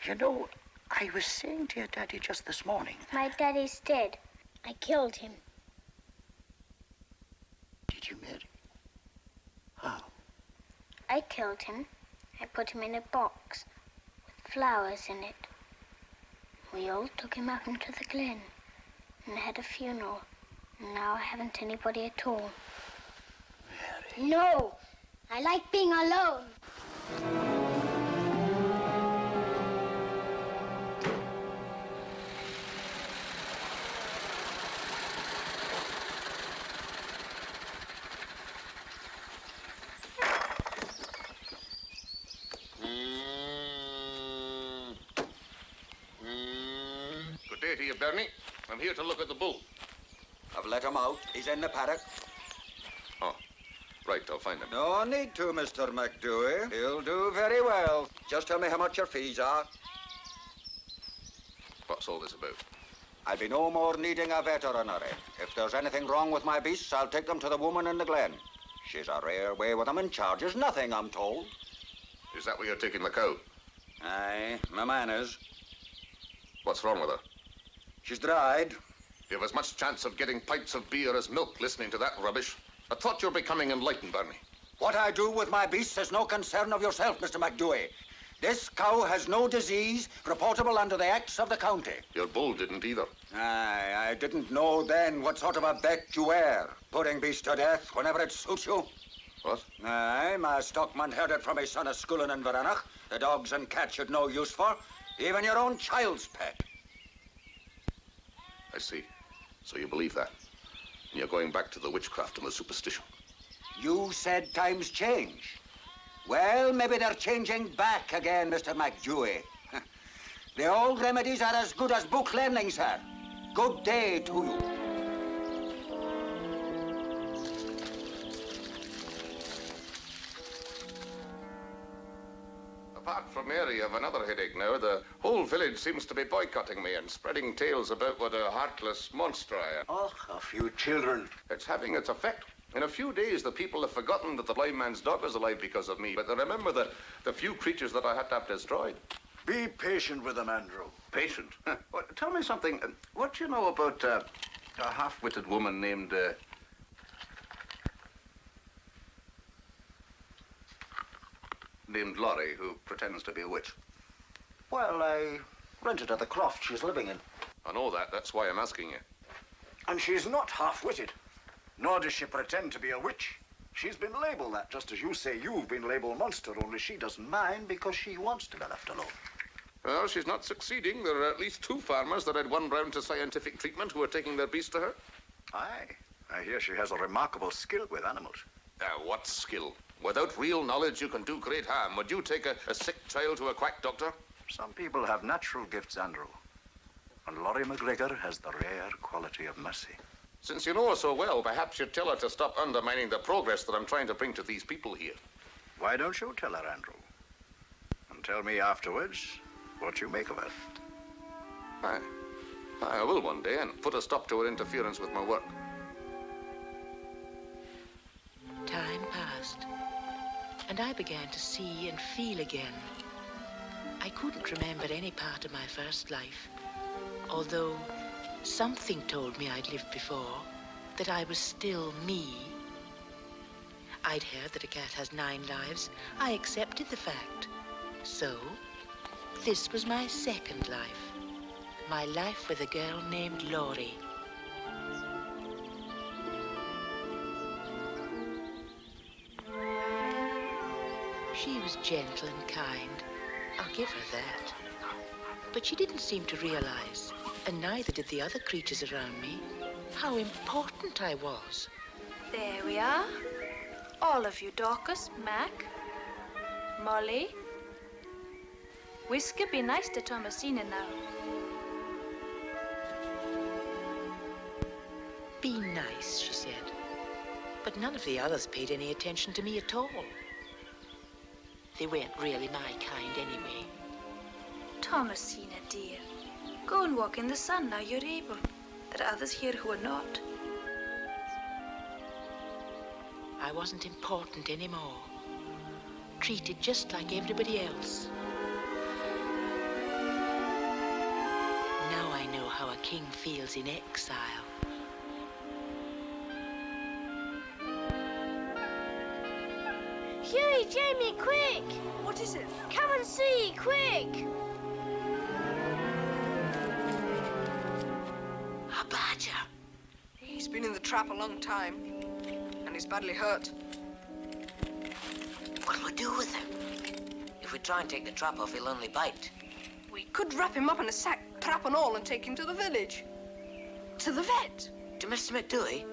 You know, I was saying to your daddy just this morning. My daddy's dead. I killed him. Did you, Mary? How? I killed him. I put him in a box with flowers in it. We all took him out into the glen and had a funeral. And now I haven't anybody at all. Mary. No! I like being alone. Good day to you, Bernie. I'm here to look at the bull. I've let him out. He's in the paddock. Oh, right, I'll find him. No need to, Mr. MacDhui. He'll do very well. Just tell me how much your fees are. What's all this about? I'll be no more needing a veterinary. If there's anything wrong with my beasts, I'll take them to the woman in the glen. She's a rare way with them and charges nothing, I'm told. Is that where you're taking the cow? Aye, my man is. What's wrong with her? She's dried. You've as much chance of getting pints of beer as milk listening to that rubbish. I thought you were becoming enlightened, Bernie. What I do with my beasts is no concern of yourself, Mr. MacDhui. This cow has no disease reportable under the acts of the county. Your bull didn't either. Aye, I didn't know then what sort of a bet you were. Putting beasts to death whenever it suits you. What? Aye, my stockman heard it from his son of schooling in Veranach. The dogs and cats you'd no use for. Even your own child's pet. I see. So you believe that. And you're going back to the witchcraft and the superstition. You said times change. Well, maybe they're changing back again, Mr. MacDhui. The old remedies are as good as book learning, sir. Good day to you. Apart from Mary, I've another headache now. The whole village seems to be boycotting me and spreading tales about what a heartless monster I am. Oh, a few children. It's having its effect. In a few days, the people have forgotten that the blind man's dog was alive because of me, but they remember the few creatures that I had to have destroyed. Be patient with them, Andrew. Patient? Well, tell me something. What do you know about a half-witted woman named... named Laurie, who pretends to be a witch? Well, I rented her the croft she's living in. I know that. That's why I'm asking you. And she's not half-witted. Nor does she pretend to be a witch. She's been labeled that, just as you say you've been labeled monster, only she doesn't mind because she wants to be left alone. Well, she's not succeeding. There are at least 2 farmers that had won round to scientific treatment who are taking their beasts to her. Aye. I hear she has a remarkable skill with animals. What skill? Without real knowledge, you can do great harm. Would you take a sick child to a quack doctor? Some people have natural gifts, Andrew. And Laurie McGregor has the rare quality of mercy. Since you know her so well, perhaps you'd tell her to stop undermining the progress that I'm trying to bring to these people here. Why don't you tell her, Andrew? And tell me afterwards what you make of her. Aye. I will one day, and put a stop to her interference with my work. Time passed, and I began to see and feel again. I couldn't remember any part of my first life, although something told me I'd lived before, that I was still me. I'd heard that a cat has 9 lives. I accepted the fact. So, this was my second life. My life with a girl named Laurie. She was gentle and kind. I'll give her that. But she didn't seem to realize, and neither did the other creatures around me, how important I was. There we are. All of you, Dorcas, Mac, Molly. Whisker, be nice to Thomasina now. Be nice, she said. But none of the others paid any attention to me at all. They weren't really my kind anyway. Thomasina, dear. Go and walk in the sun now you're able. There are others here who are not. I wasn't important anymore. Treated just like everybody else. Now I know how a king feels in exile. Huey, Jamie, quick! What is it? Come and see, quick! A badger. He's been in the trap a long time, and he's badly hurt. What'll we do with him? If we try and take the trap off, he'll only bite. We could wrap him up in a sack, trap and all, and take him to the village. To the vet. To Mr. MacDhui?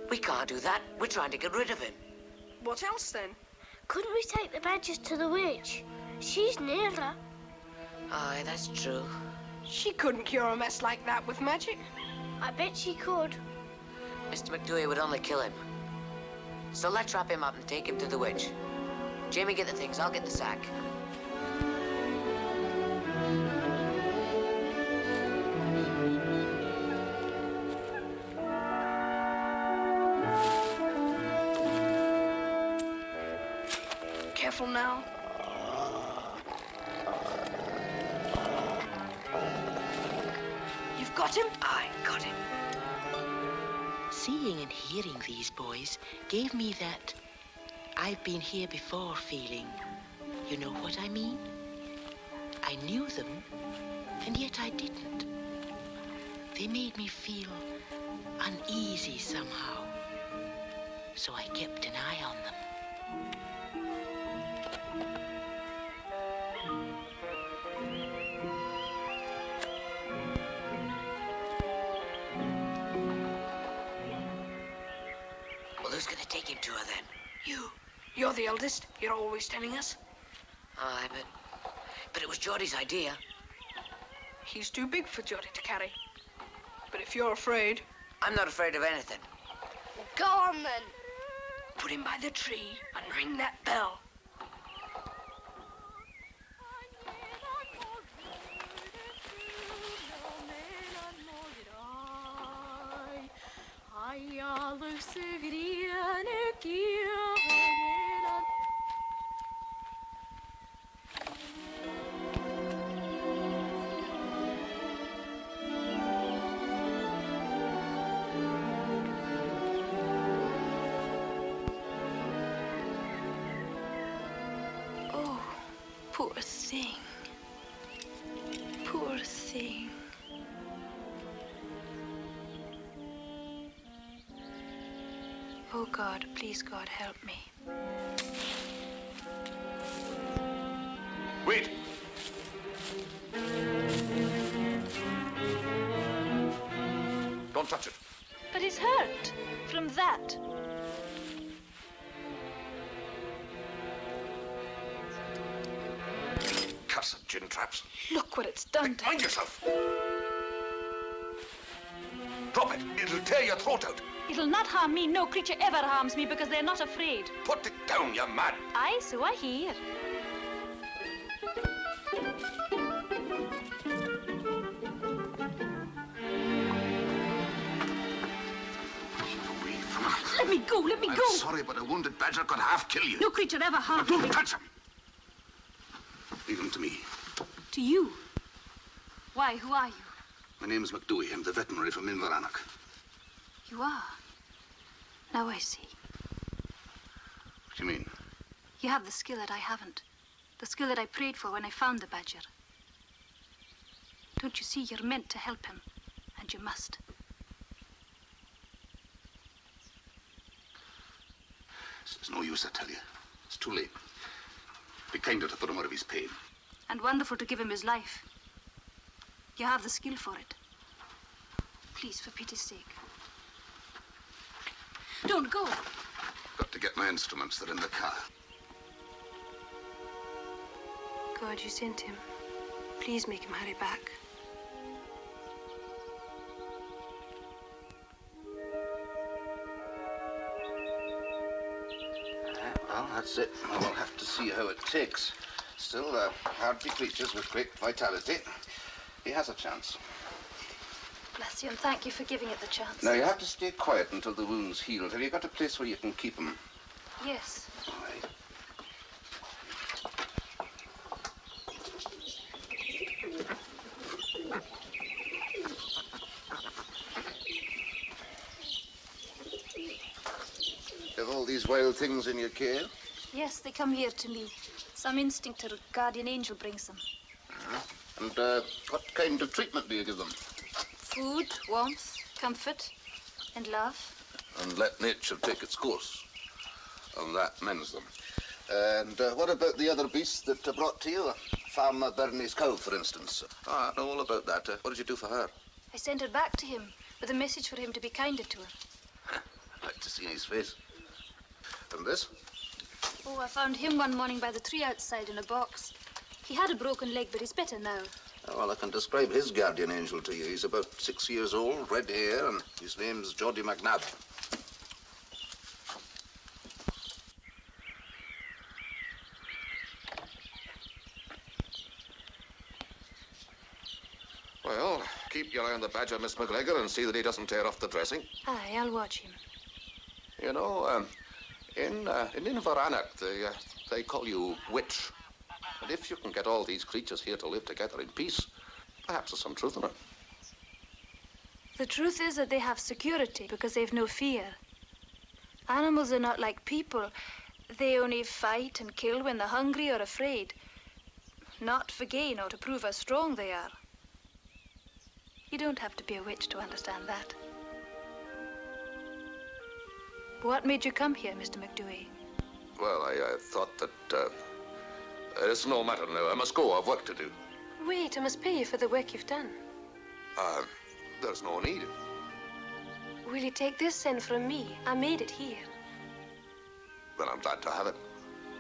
We can't do that. We're trying to get rid of him. What else, then? Couldn't we take the badgers to the witch? She's nearer. Aye, that's true. She couldn't cure a mess like that with magic. I bet she could. Mr. MacDhui would only kill him. So let's wrap him up and take him to the witch. Jamie, get the things. I'll get the sack. Careful now. You've got him? I got him. Seeing and hearing these boys gave me that I've been here before feeling. You know what I mean? I knew them, and yet I didn't. They made me feel uneasy somehow. So I kept an eye on them. Well, who's gonna take him to her then? You. You're the eldest. You're always telling us. Aye, but it was Geordie's idea. He's too big for Geordie to carry. But if you're afraid... I'm not afraid of anything. Go on, then. Put him by the tree and ring that bell. Poor thing. Poor thing. Oh, God, please, God, help me. Wait! Don't touch it. But he's hurt from that. Cursed gin traps. Look what it's done to him. Mind yourself! Drop it. It'll tear your throat out. It'll not harm me. No creature ever harms me because they're not afraid. Put it down, you mad. Aye, so I hear. Let me go, let me go. I'm sorry, but a wounded badger could half kill you. No creature ever harmed me. Don't touch him. Leave him to me. To you? Why, who are you? My name's MacDhui. I'm the veterinary from Inveranach. You are? Now I see. What do you mean? You have the skill that I haven't. The skill that I prayed for when I found the badger. Don't you see, you're meant to help him. And you must. It's no use, I tell you. It's too late. Be kinder to put him out of his pain. And wonderful to give him his life. You have the skill for it. Please, for pity's sake. Don't go. Got to get my instruments. They're in the car. God, you sent him. Please make him hurry back. Well, that's it. I'll have to see how it takes. Still, hardy creatures with great vitality. He has a chance. Bless you, and thank you for giving it the chance. Now, you have to stay quiet until the wound's healed. Have you got a place where you can keep him? Yes. All right. Have all these wild things in your care? Yes, they come here to me. Some instinct or guardian angel brings them. And what kind of treatment do you give them? Food, warmth, comfort, and love. And let nature take its course. And that mends them. And what about the other beasts that are brought to you? Farmer Bernie's cow, for instance. I know all about that. What did you do for her? I sent her back to him with a message for him to be kinder to her. I'd like to see his face. And this? Oh, I found him one morning by the tree outside in a box. He had a broken leg, but he's better now. Oh, well, I can describe his guardian angel to you. He's about 6 years old, red hair, and his name's Geordie McNabb. Well, keep your eye on the badger, Miss McGregor, and see that he doesn't tear off the dressing. Aye, I'll watch him. You know, in Inveranak, they call you witch. And if you can get all these creatures here to live together in peace, perhaps there's some truth in it. The truth is that they have security because they've no fear. Animals are not like people. They only fight and kill when they're hungry or afraid. Not for gain or to prove how strong they are. You don't have to be a witch to understand that. What made you come here, Mr. MacDhui? Well, I thought that, it's no matter now. I must go. I've work to do. Wait, I must pay you for the work you've done. There's no need. Will you take this then from me? I made it here. Well, I'm glad to have it.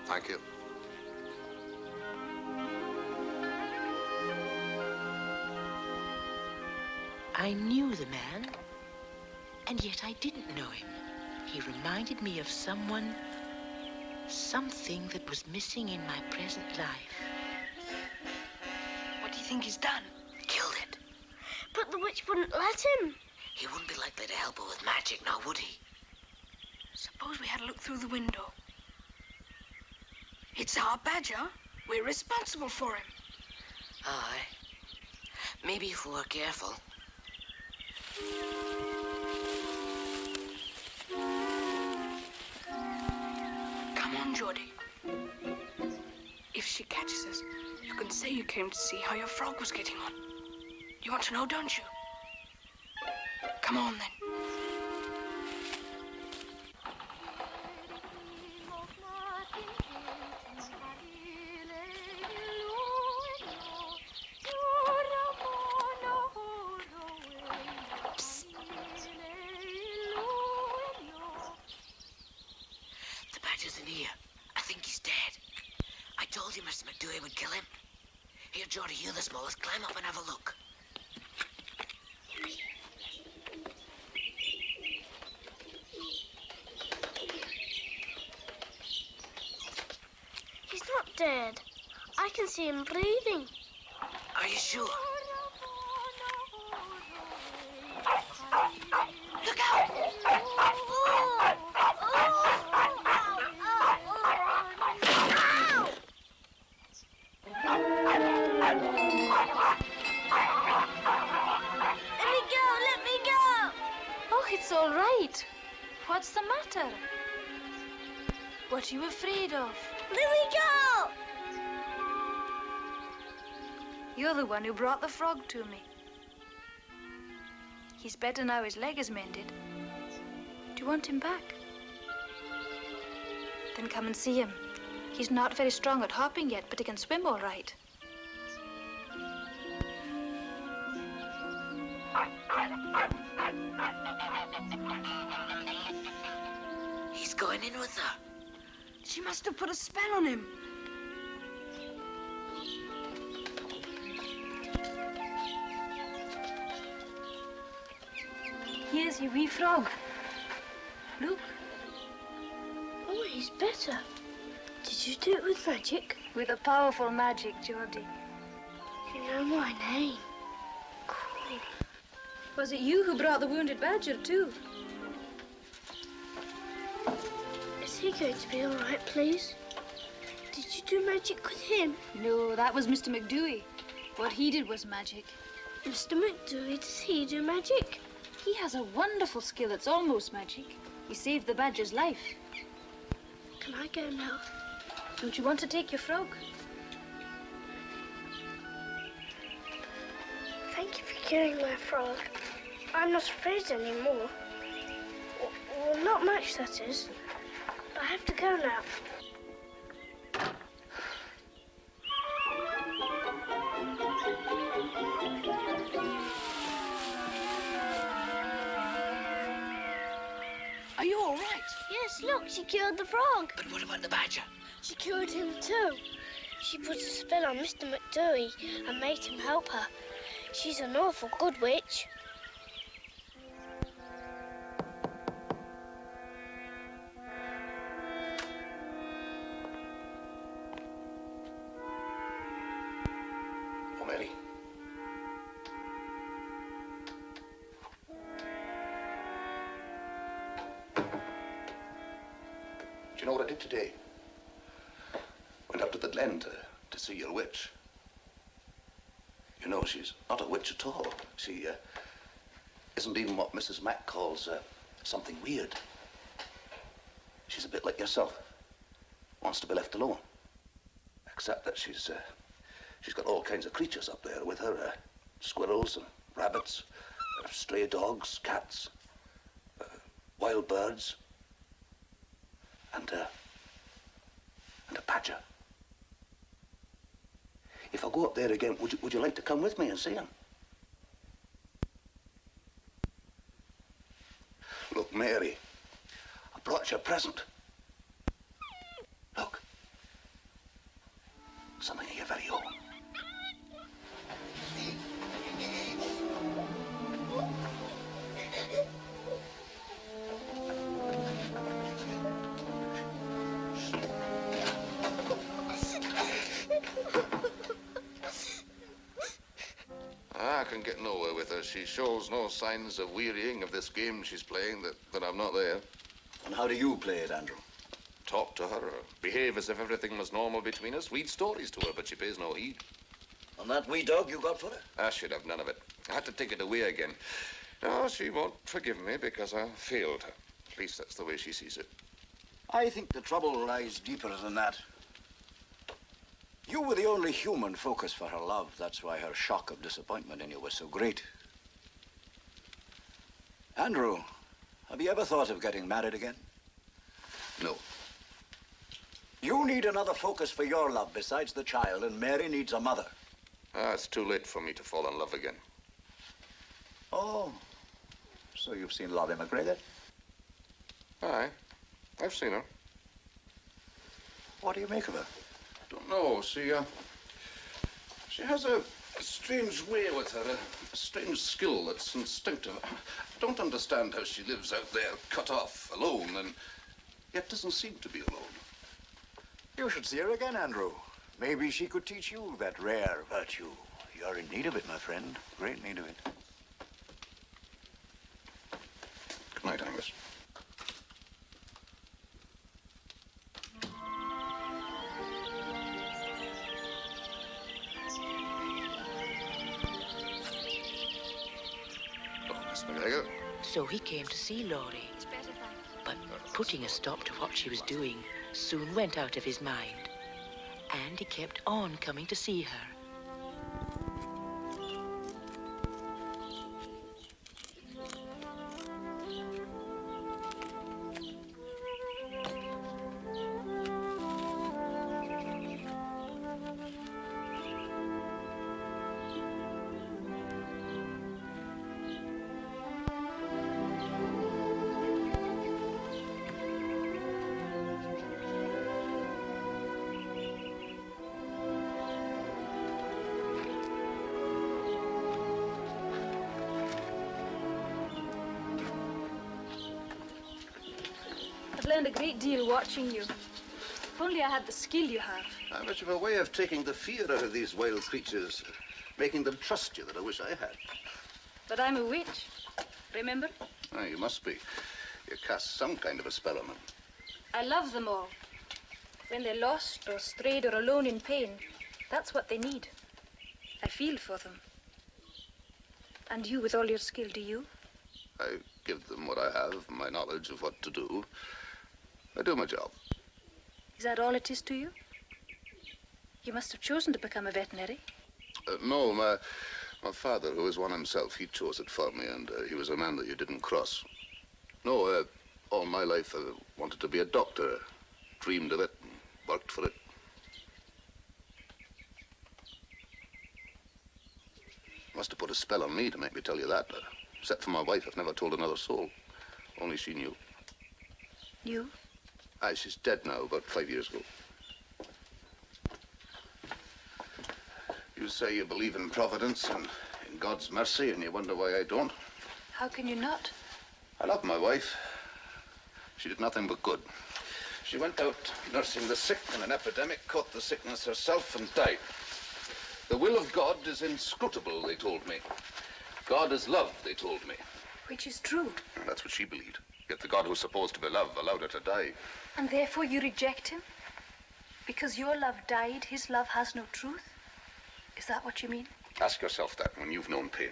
Thank you. I knew the man, and yet I didn't know him. He reminded me of someone, something that was missing in my present life. What do you think he's done? Killed it. But the witch wouldn't let him. He wouldn't be likely to help her with magic, now would he? Suppose we had a look through the window. It's our badger. We're responsible for him. Aye. Maybe if we were careful. Come on, Geordie. If she catches us, you can say you came to see how your frog was getting on. You want to know, don't you? Come on, then. Mr. MacDhui would kill him. Here, Geordie, you the smallest, climb up and have a look. He's not dead. I can see him breathing. Are you sure? Look out! Let me go! Oh, it's all right. What's the matter? What are you afraid of? Let me go! You're the one who brought the frog to me. He's better now his leg is mended. Do you want him back? Then come and see him. He's not very strong at hopping yet, but he can swim all right. He's going in with her. She must have put a spell on him. Here's your wee frog. Look. Oh, he's better. Did you do it with magic? With a powerful magic, Geordie. You know my name. Cool. Was it you who brought the wounded badger, too? Is he going to be all right, please? Did you do magic with him? No, that was Mr. MacDhui. What he did was magic. Mr. MacDhui, does he do magic? He has a wonderful skill. It's almost magic. He saved the badger's life. Can I go now? Don't you want to take your frog? Thank you for curing my frog. I'm not afraid anymore. Well, not much, that is. But I have to go now. Are you all right? Yes, look, she cured the frog. But what about the badger? She cured him too. She put a spell on Mr. MacDhui and made him help her. She's an awful good witch. Oh, Mary. Do you know what I did today? Went up to the glen to see your witch. You know, she's not a witch at all. She isn't even what Mrs. Mac calls something weird. She's a bit like yourself. Wants to be left alone. Except that she's got all kinds of creatures up there with her. Squirrels and rabbits, stray dogs, cats, wild birds, and a badger. If I go up there again, would you like to come with me and see him? Look, Mary, I brought you a present. Look. Something of your very own. I can get nowhere with her. She shows no signs of wearying of this game she's playing that I'm not there. And how do you play it, Andrew? Talk to her, or behave as if everything was normal between us. Read stories to her, but she pays no heed. And that wee dog you got for her? I should have none of it. I had to take it away again. No, she won't forgive me because I failed her. At least that's the way she sees it. I think the trouble lies deeper than that. You were the only human focus for her love. That's why her shock of disappointment in you was so great. Andrew, have you ever thought of getting married again? No. You need another focus for your love besides the child, and Mary needs a mother. It's too late for me to fall in love again. Oh, so you've seen Lottie McGregor? Aye, I've seen her. What do you make of her? Don't know. She has a strange way with her, a strange skill that's instinctive. I don't understand how she lives out there, cut off, alone, and yet doesn't seem to be alone. You should see her again, Andrew. Maybe she could teach you that rare virtue. You're in need of it, my friend. Great need of it. Good night, Angus. McGregor. So he came to see Laurie, but putting a stop to what she was doing soon went out of his mind, and he kept on coming to see her. I've learned a great deal watching you. If only I had the skill you have. How much of a way of taking the fear out of these wild creatures, making them trust you that I wish I had. But I'm a witch. Remember? Ah, you must be. You cast some kind of a spell on them. I love them all. When they're lost or strayed or alone in pain, that's what they need. I feel for them. And you, with all your skill, do you? I give them what I have, my knowledge of what to do. I do my job. Is that all it is to you? You must have chosen to become a veterinary. No, my father, who was one himself, he chose it for me, and he was a man that you didn't cross. No, all my life I wanted to be a doctor, dreamed of it, and worked for it. Must have put a spell on me to make me tell you that. Except for my wife, I've never told another soul. Only she knew. You? Aye, she's dead now, about 5 years ago. You say you believe in providence and in God's mercy, and you wonder why I don't. How can you not? I love my wife. She did nothing but good. She went out nursing the sick in an epidemic, caught the sickness herself, and died. The will of God is inscrutable, they told me. God is love, they told me. Which is true. And that's what she believed. Yet the God who's supposed to be love allowed her to die. And therefore you reject him? Because your love died, his love has no truth? Is that what you mean? Ask yourself that when you've known pain.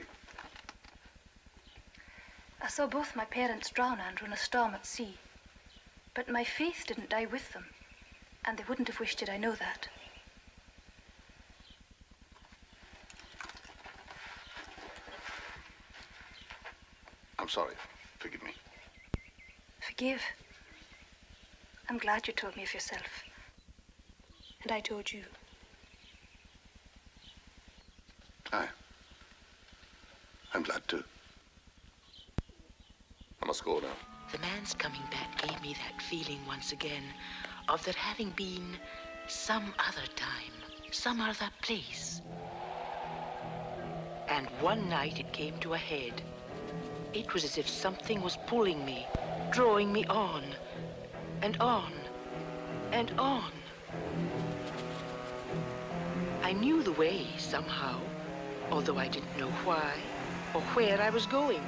I saw both my parents drown, Andrew, in a storm at sea. But my faith didn't die with them. And they wouldn't have wished it, I know that. I'm sorry. Forgive me. Forgive. I'm glad you told me of yourself. And I told you. Aye. I'm glad too. I must go now. The man's coming back gave me that feeling once again of there having been some other time, some other place. And one night it came to a head. It was as if something was pulling me, drawing me on, and on, and on. I knew the way somehow, although I didn't know why or where I was going.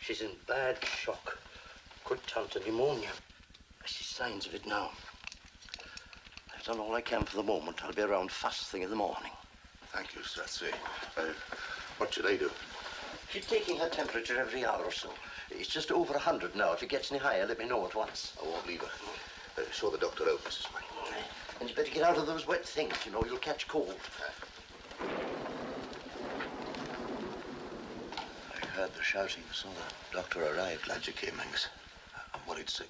She's in bad shock. Could turn to pneumonia. I see signs of it now. I've done all I can for the moment. I'll be around first thing in the morning. Thank you, Stratsy. What should I do? She's taking her temperature every hour or so. It's just over 100 now. If it gets any higher, let me know at once. I won't leave her. Show the doctor out, Mrs. Smythe. And you better get out of those wet things, you know. You'll catch cold. I heard the shouting. Saw the doctor arrive. Glad you came, Angus. I'm worried sick.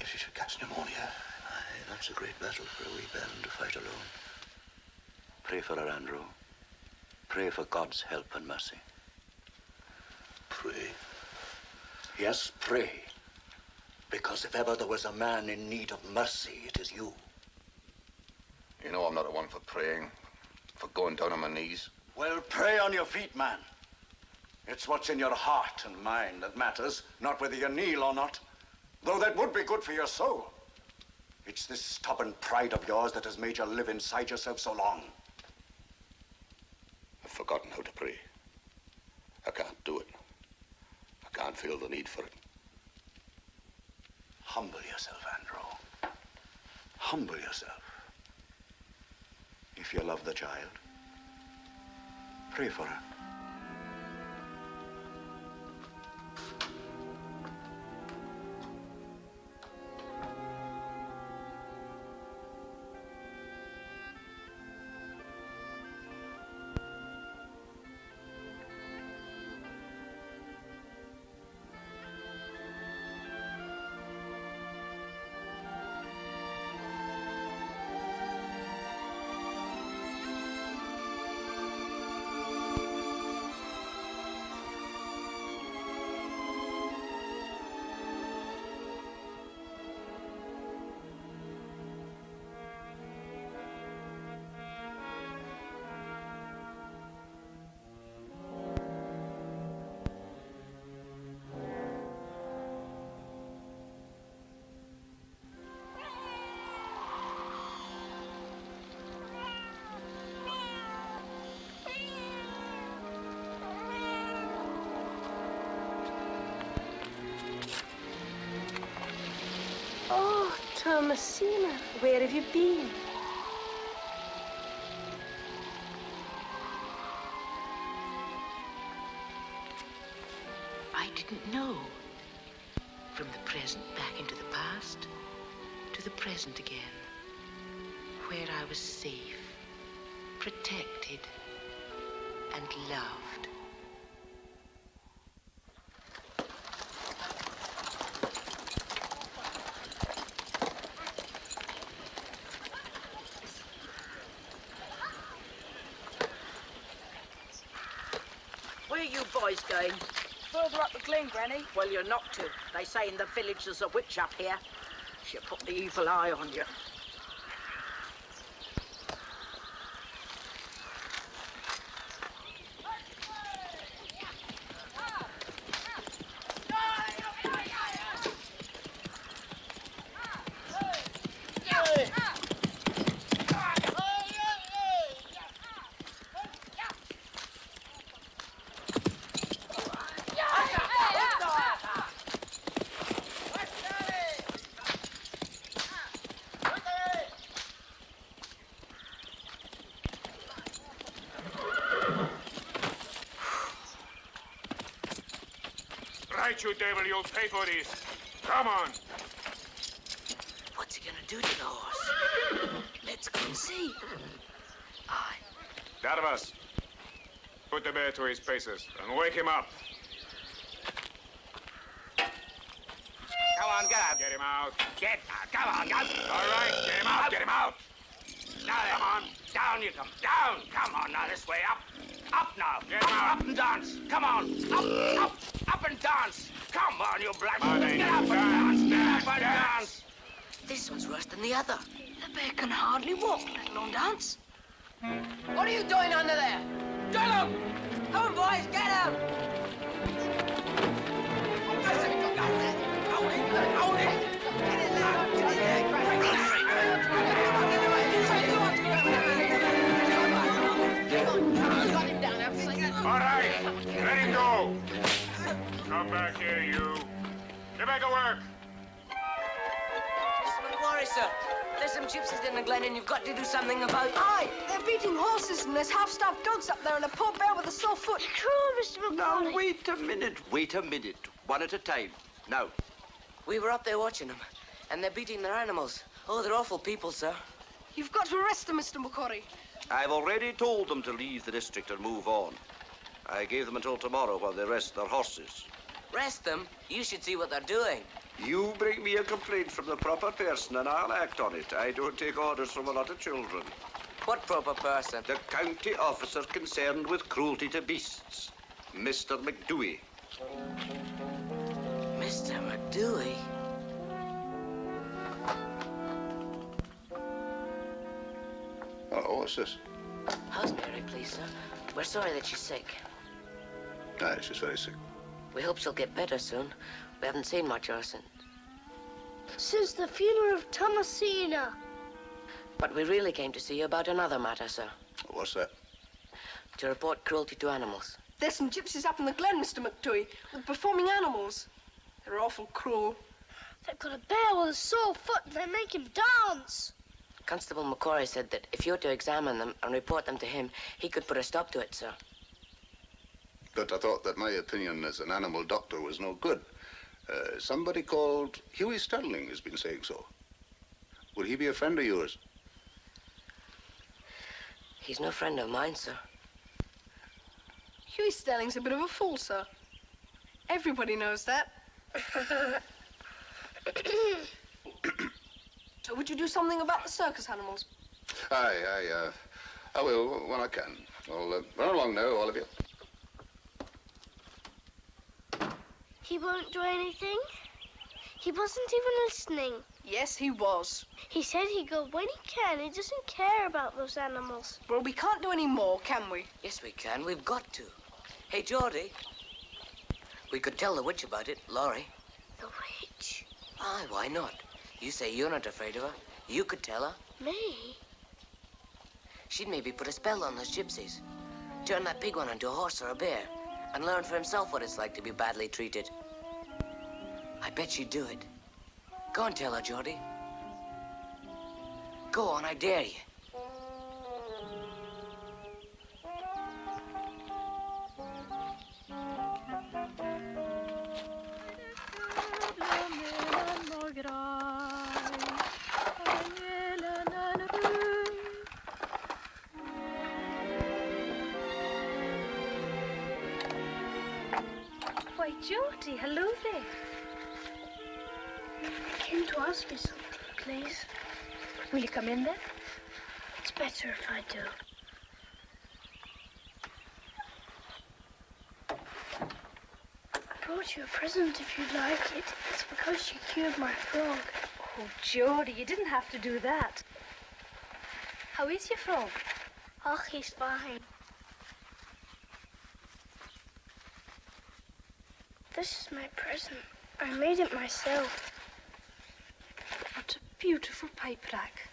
If she should catch pneumonia. Aye, that's a great battle for a wee bairn to fight alone. Pray for her, Andrew. Pray for God's help and mercy. Pray? Yes, pray. Because if ever there was a man in need of mercy, it is you. You know I'm not the one for praying, for going down on my knees. Well, pray on your feet, man. It's what's in your heart and mind that matters, not whether you kneel or not. Though that would be good for your soul. It's this stubborn pride of yours that has made you live inside yourself so long. I've forgotten how to pray. I can't do it. I can't feel the need for it. Humble yourself, Andrew. Humble yourself. If you love the child, pray for her. Oh, Thomasina, where have you been? I didn't know. From the present back into the past, to the present again, where I was safe, protected, and loved. Where are you boys going? Further up the glen, Granny. Well, you're not to. They say in the village there's a witch up here. She'll put the evil eye on you. Right, you devil, you'll pay for this. Come on. What's he gonna do to the horse? Let's go and see. Aye. Darvas, put the bear to his paces and wake him up. Come on, get out. Get him out. Come on, guys. All right, get him out, get him out. Now then, come on. Down you come. Down. Come on now, this way. Up. Up now. Get him out. Up and dance. Come on. Up. Up and dance. Come on, you black. Get up and dance. Get up and dance. This one's worse than the other. The bear can hardly walk, let alone dance. What are you doing under there? Get up! Come on, boys, get out! Hold it! All right, let him go. Come back here, you. Get back to work. Mr. McQuarrie, sir. There's some gypsies in the glen and you've got to do something about it. Aye, they're beating horses and there's half-starved dogs up there and a poor bear with a sore foot. Cruel, Mr. McCauley. Now, wait a minute. One at a time. Now. We were up there watching them, and they're beating their animals. Oh, they're awful people, sir. You've got to arrest them, Mr. McCauley. I've already told them to leave the district and move on. I gave them until tomorrow while they rest their horses. Rest them? You should see what they're doing. You bring me a complaint from the proper person and I'll act on it. I don't take orders from a lot of children. What proper person? The county officer concerned with cruelty to beasts, Mr. MacDhui. Mr. MacDhui? Oh, what's this? How's Mary, please, sir? We're sorry that she's sick. Aye, she's very sick. We hope she'll get better soon. We haven't seen much of her Since the funeral of Thomasina. But we really came to see you about another matter, sir. What's that? To report cruelty to animals. There's some gypsies up in the glen, Mr. MacDhui, with performing animals. They're awful cruel. They've got a bear with a sore foot and they make him dance. Constable McCory said that if you were to examine them and report them to him, he could put a stop to it, sir. But I thought that my opinion as an animal doctor was no good. Somebody called Hughie Sterling has been saying so. Would he be a friend of yours? He's no friend of mine, sir. Hughie Sterling's a bit of a fool, sir. Everybody knows that. So would you do something about the circus animals? Aye, I will when I can. I'll run along now, all of you. He won't do anything? He wasn't even listening. Yes, he was. He said he'd go when he can. He doesn't care about those animals. Well, we can't do any more, can we? Yes, we can. We've got to. Hey, Geordie. We could tell the witch about it, Laurie. The witch? Aye, why not? You say you're not afraid of her. You could tell her. Me? She'd maybe put a spell on those gypsies. Turn that big one into a horse or a bear. And learn for himself what it's like to be badly treated. I bet she'd do it. Go and tell her, Geordie. Go on, I dare you. Why, Geordie, hello there. I came to ask you something, please. Will you come in then? It's better if I do. I brought you a present if you'd like it. It's because you cured my frog. Oh, Geordie, you didn't have to do that. How is your frog? Oh, he's fine. This is my present. I made it myself. What a beautiful pipe rack.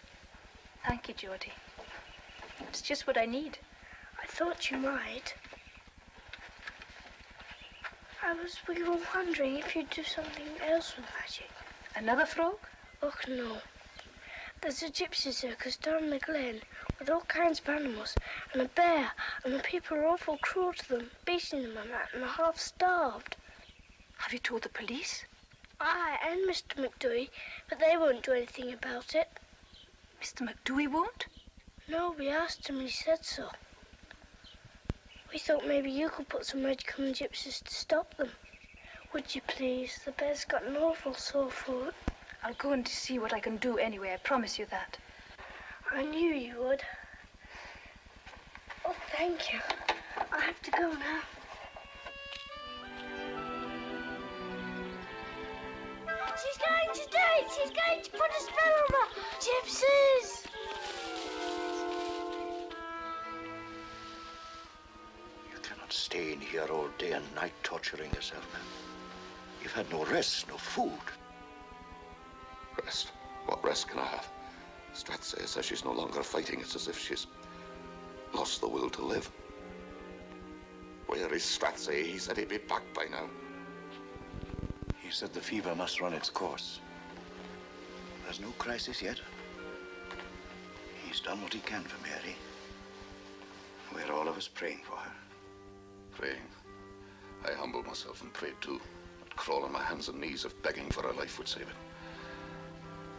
Thank you, Geordie. It's just what I need. I thought you might. We were wondering if you'd do something else with magic. Another frog? Oh, no. There's a gypsy circus down the glen with all kinds of animals and a bear, and the people are awful cruel to them, beating them and that, and they're half starved. Have you told the police? Aye, and Mr. MacDhui, but they won't do anything about it. Mr. MacDhui won't? No, we asked him and he said so. We thought maybe you could put some magic on the gypsies to stop them. Would you please? The bear's got an awful sore foot. I'll go and see what I can do anyway, I promise you that. I knew you would. Oh, thank you. I have to go now. She's going to do it! She's going to put a spell on the gypsies! You cannot stay in here all day and night torturing yourself. You've had no rest, no food. Rest? What rest can I have? Strathsay says she's no longer fighting. It's as if she's lost the will to live. Where is Strathsay? He said he'd be back by now. He said the fever must run its course. There's no crisis yet. He's done what he can for Mary. We're all of us praying for her. Praying? I humbled myself and prayed too. I'd crawl on my hands and knees if begging for her life would save it.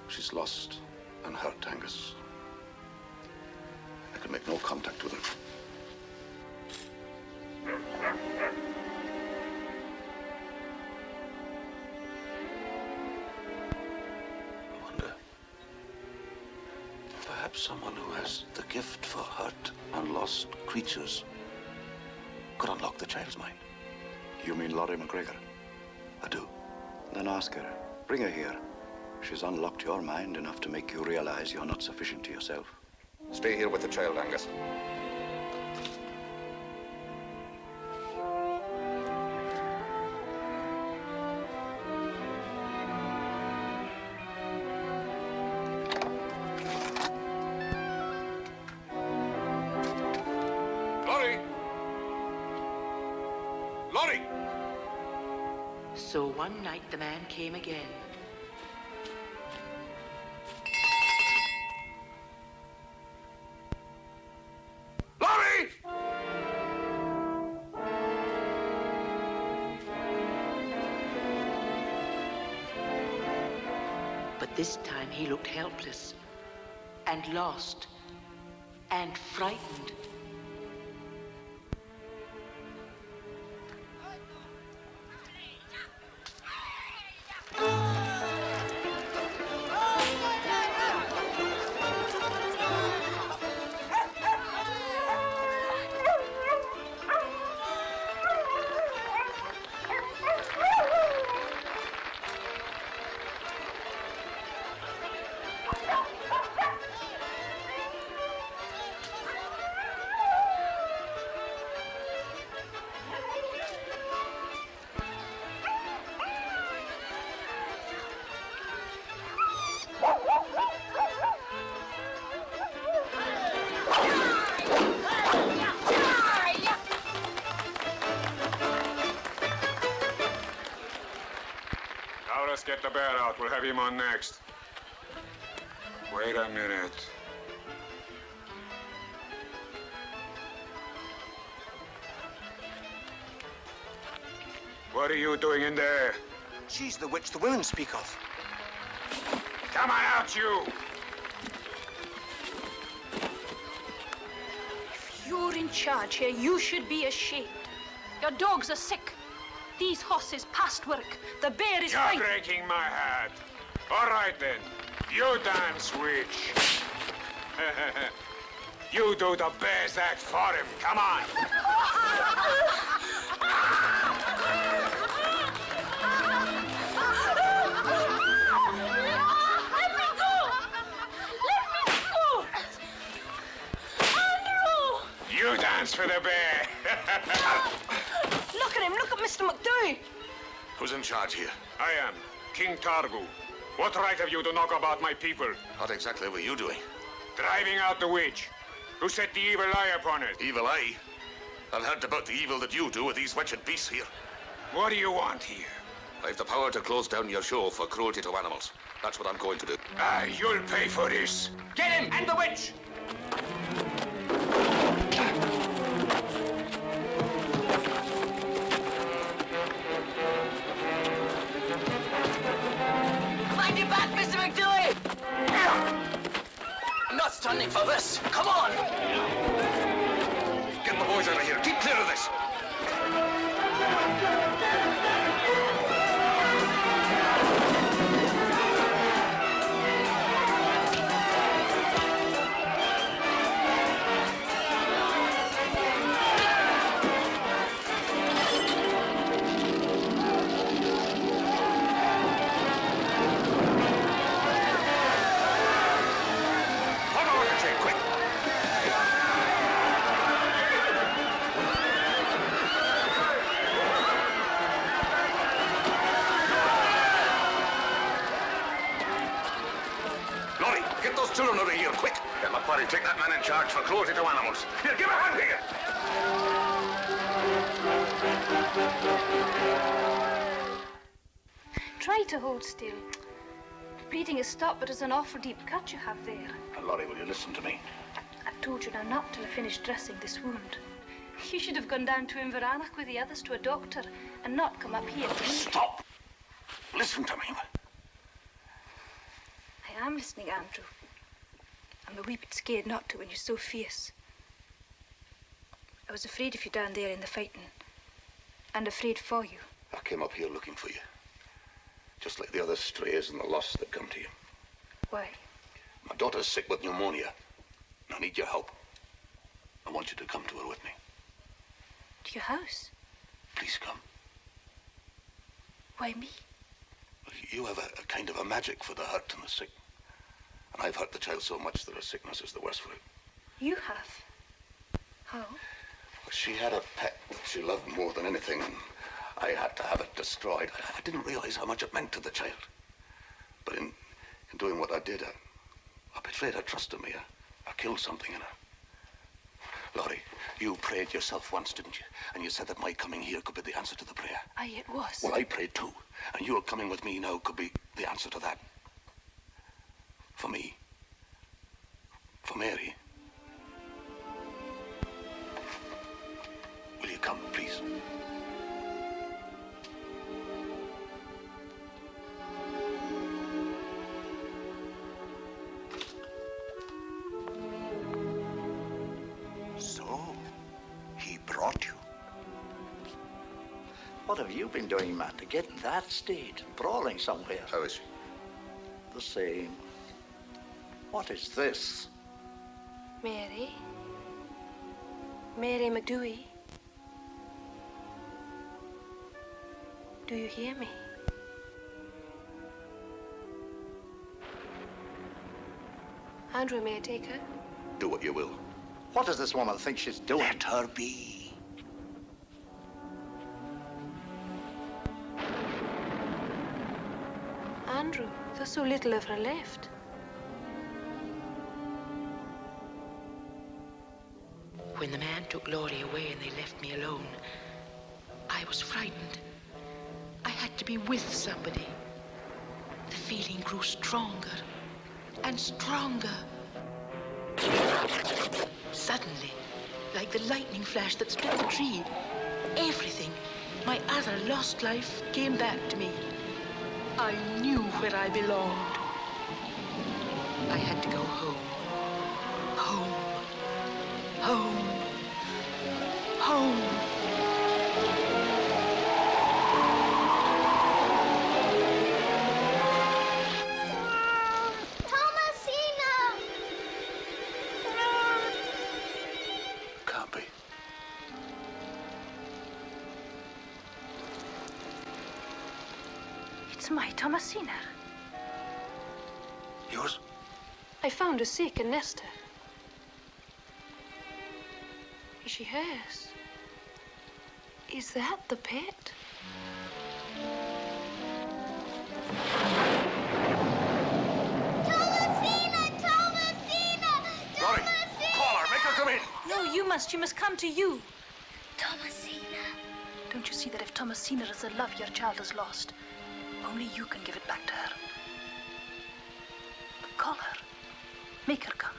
She's lost and hurt, Angus. I can make no contact with her. I wonder, perhaps someone who has the gift for hurt and lost creatures could unlock the child's mind. You mean Laurie McGregor? I do. Then ask her. Bring her here. She's unlocked your mind enough to make you realize you're not sufficient to yourself. Stay here with the child, Angus. Laurie! Laurie! So one night the man came again. Laurie! But this time he looked helpless and lost and frightened. Now let's get the bear out. We'll have him on next. Wait a minute. What are you doing in there? She's the witch the women speak of. Come on out, you! If you're in charge here, you should be ashamed. Your dogs are sick. These horses past work. The bear is You're frightened. breaking my hat. All right, then. You dance, witch. You do the bear's act for him. Come on. Let me go! Let me go! Andrew! You dance for the bear. Look at him. Look at Mr. MacDhui. Who's in charge here? I am King Targu. What right have you to knock about my people? What exactly were you doing? Driving out the witch. Who set the evil eye upon it? Evil eye? I've heard about the evil that you do with these wretched beasts here. What do you want here? I've the power to close down your show for cruelty to animals. That's what I'm going to do. Ah, you'll pay for this. Get him and the witch! Find your back, Mr. MacDhui! I'm not standing for this. Come on! Get the boys out of here. Keep clear of this. Children out of here, quick! Get McQuarrie, take that man in charge for cruelty to animals. Here, give a hand here! Try to hold still. bleeding has stopped, but it's an awful deep cut you have there. Now, Laurie, will you listen to me? I told you now not till I finished dressing this wound. You should have gone down to Inveranach with the others to a doctor and not come up here. Stop! Listen to me. I am listening, Andrew. I'm a wee bit scared not to when you're so fierce. I was afraid of you down there in the fighting, and afraid for you. I came up here looking for you. Just like the other strays and the lost that come to you. Why? My daughter's sick with pneumonia. I need your help. I want you to come to her with me. To your house? Please come. Why me? You have a kind of a magic for the hurt and the sick. And I've hurt the child so much that her sickness is the worse for it. You have? How? Well, she had a pet that she loved more than anything, and I had to have it destroyed. I didn't realize how much it meant to the child. But in doing what I did, I betrayed her trust in me. I killed something in her. Laurie, you prayed yourself once, didn't you? And you said that my coming here could be the answer to the prayer. Aye, it was. Well, I prayed too. And your coming with me now could be the answer to that. For me. For Mary. Will you come, please? So, he brought you. What have you been doing, man, to get in that state? Brawling somewhere? How is she? The same. What is this? Mary? Mary MacDhui? Do you hear me? Andrew, may I take her? Do what you will. What does this woman think she's doing? Let her be. Andrew, there's so little of her left. When the man took Laurie away and they left me alone, I was frightened. I had to be with somebody. The feeling grew stronger and stronger. Suddenly, like the lightning flash that split the tree, everything, my other lost life, came back to me. I knew where I belonged. I had to go home. Home. Home. Home. Thomasina! Can't be. It's my Thomasina. Yours? I found her sick and nursed her. Is she hers? Is that the pet? Laurie, call her. Make her come in. No, you must. She must come to you. Thomasina. Don't you see that if Thomasina is the love your child has lost, only you can give it back to her? Call her. Make her come.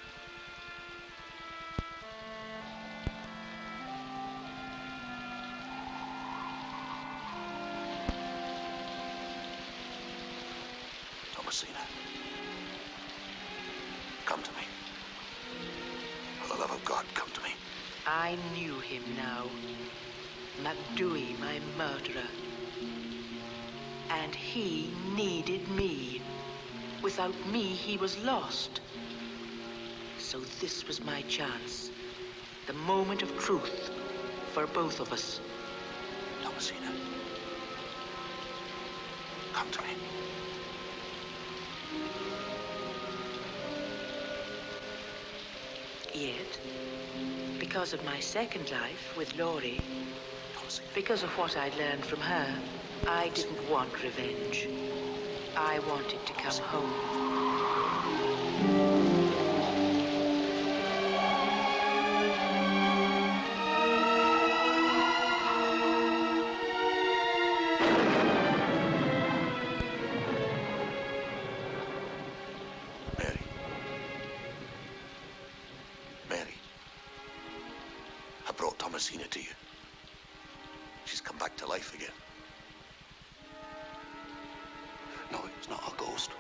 Thomasina. Come to me. For the love of God, come to me. I knew him now. MacDhui, my murderer. And he needed me. Without me, he was lost. So this was my chance. The moment of truth for both of us. Thomasina. Come to me. Yet, because of my second life with Laurie, because of what I'd learned from her, I didn't want revenge. I wanted to come home. Thomasina to you. She's come back to life again. No, it's not a ghost.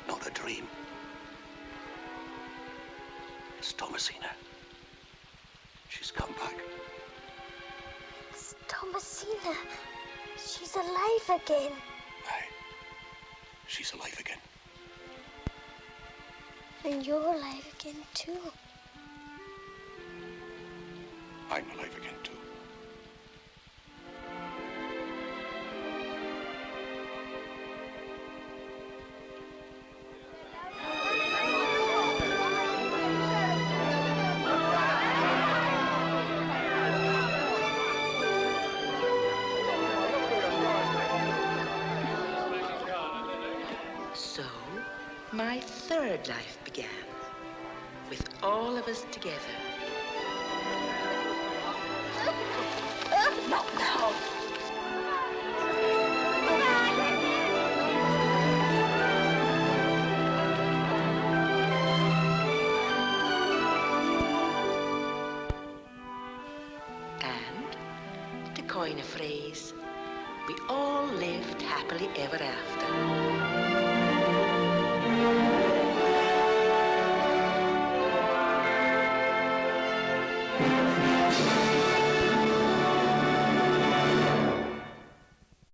Not a dream. It's Thomasina. She's come back. It's Thomasina. She's alive again. Aye. She's alive again. And you're alive again, too. I'm alive again, too. So, my third life began, with all of us together. Not now. And, to coin a phrase, we all lived happily ever after.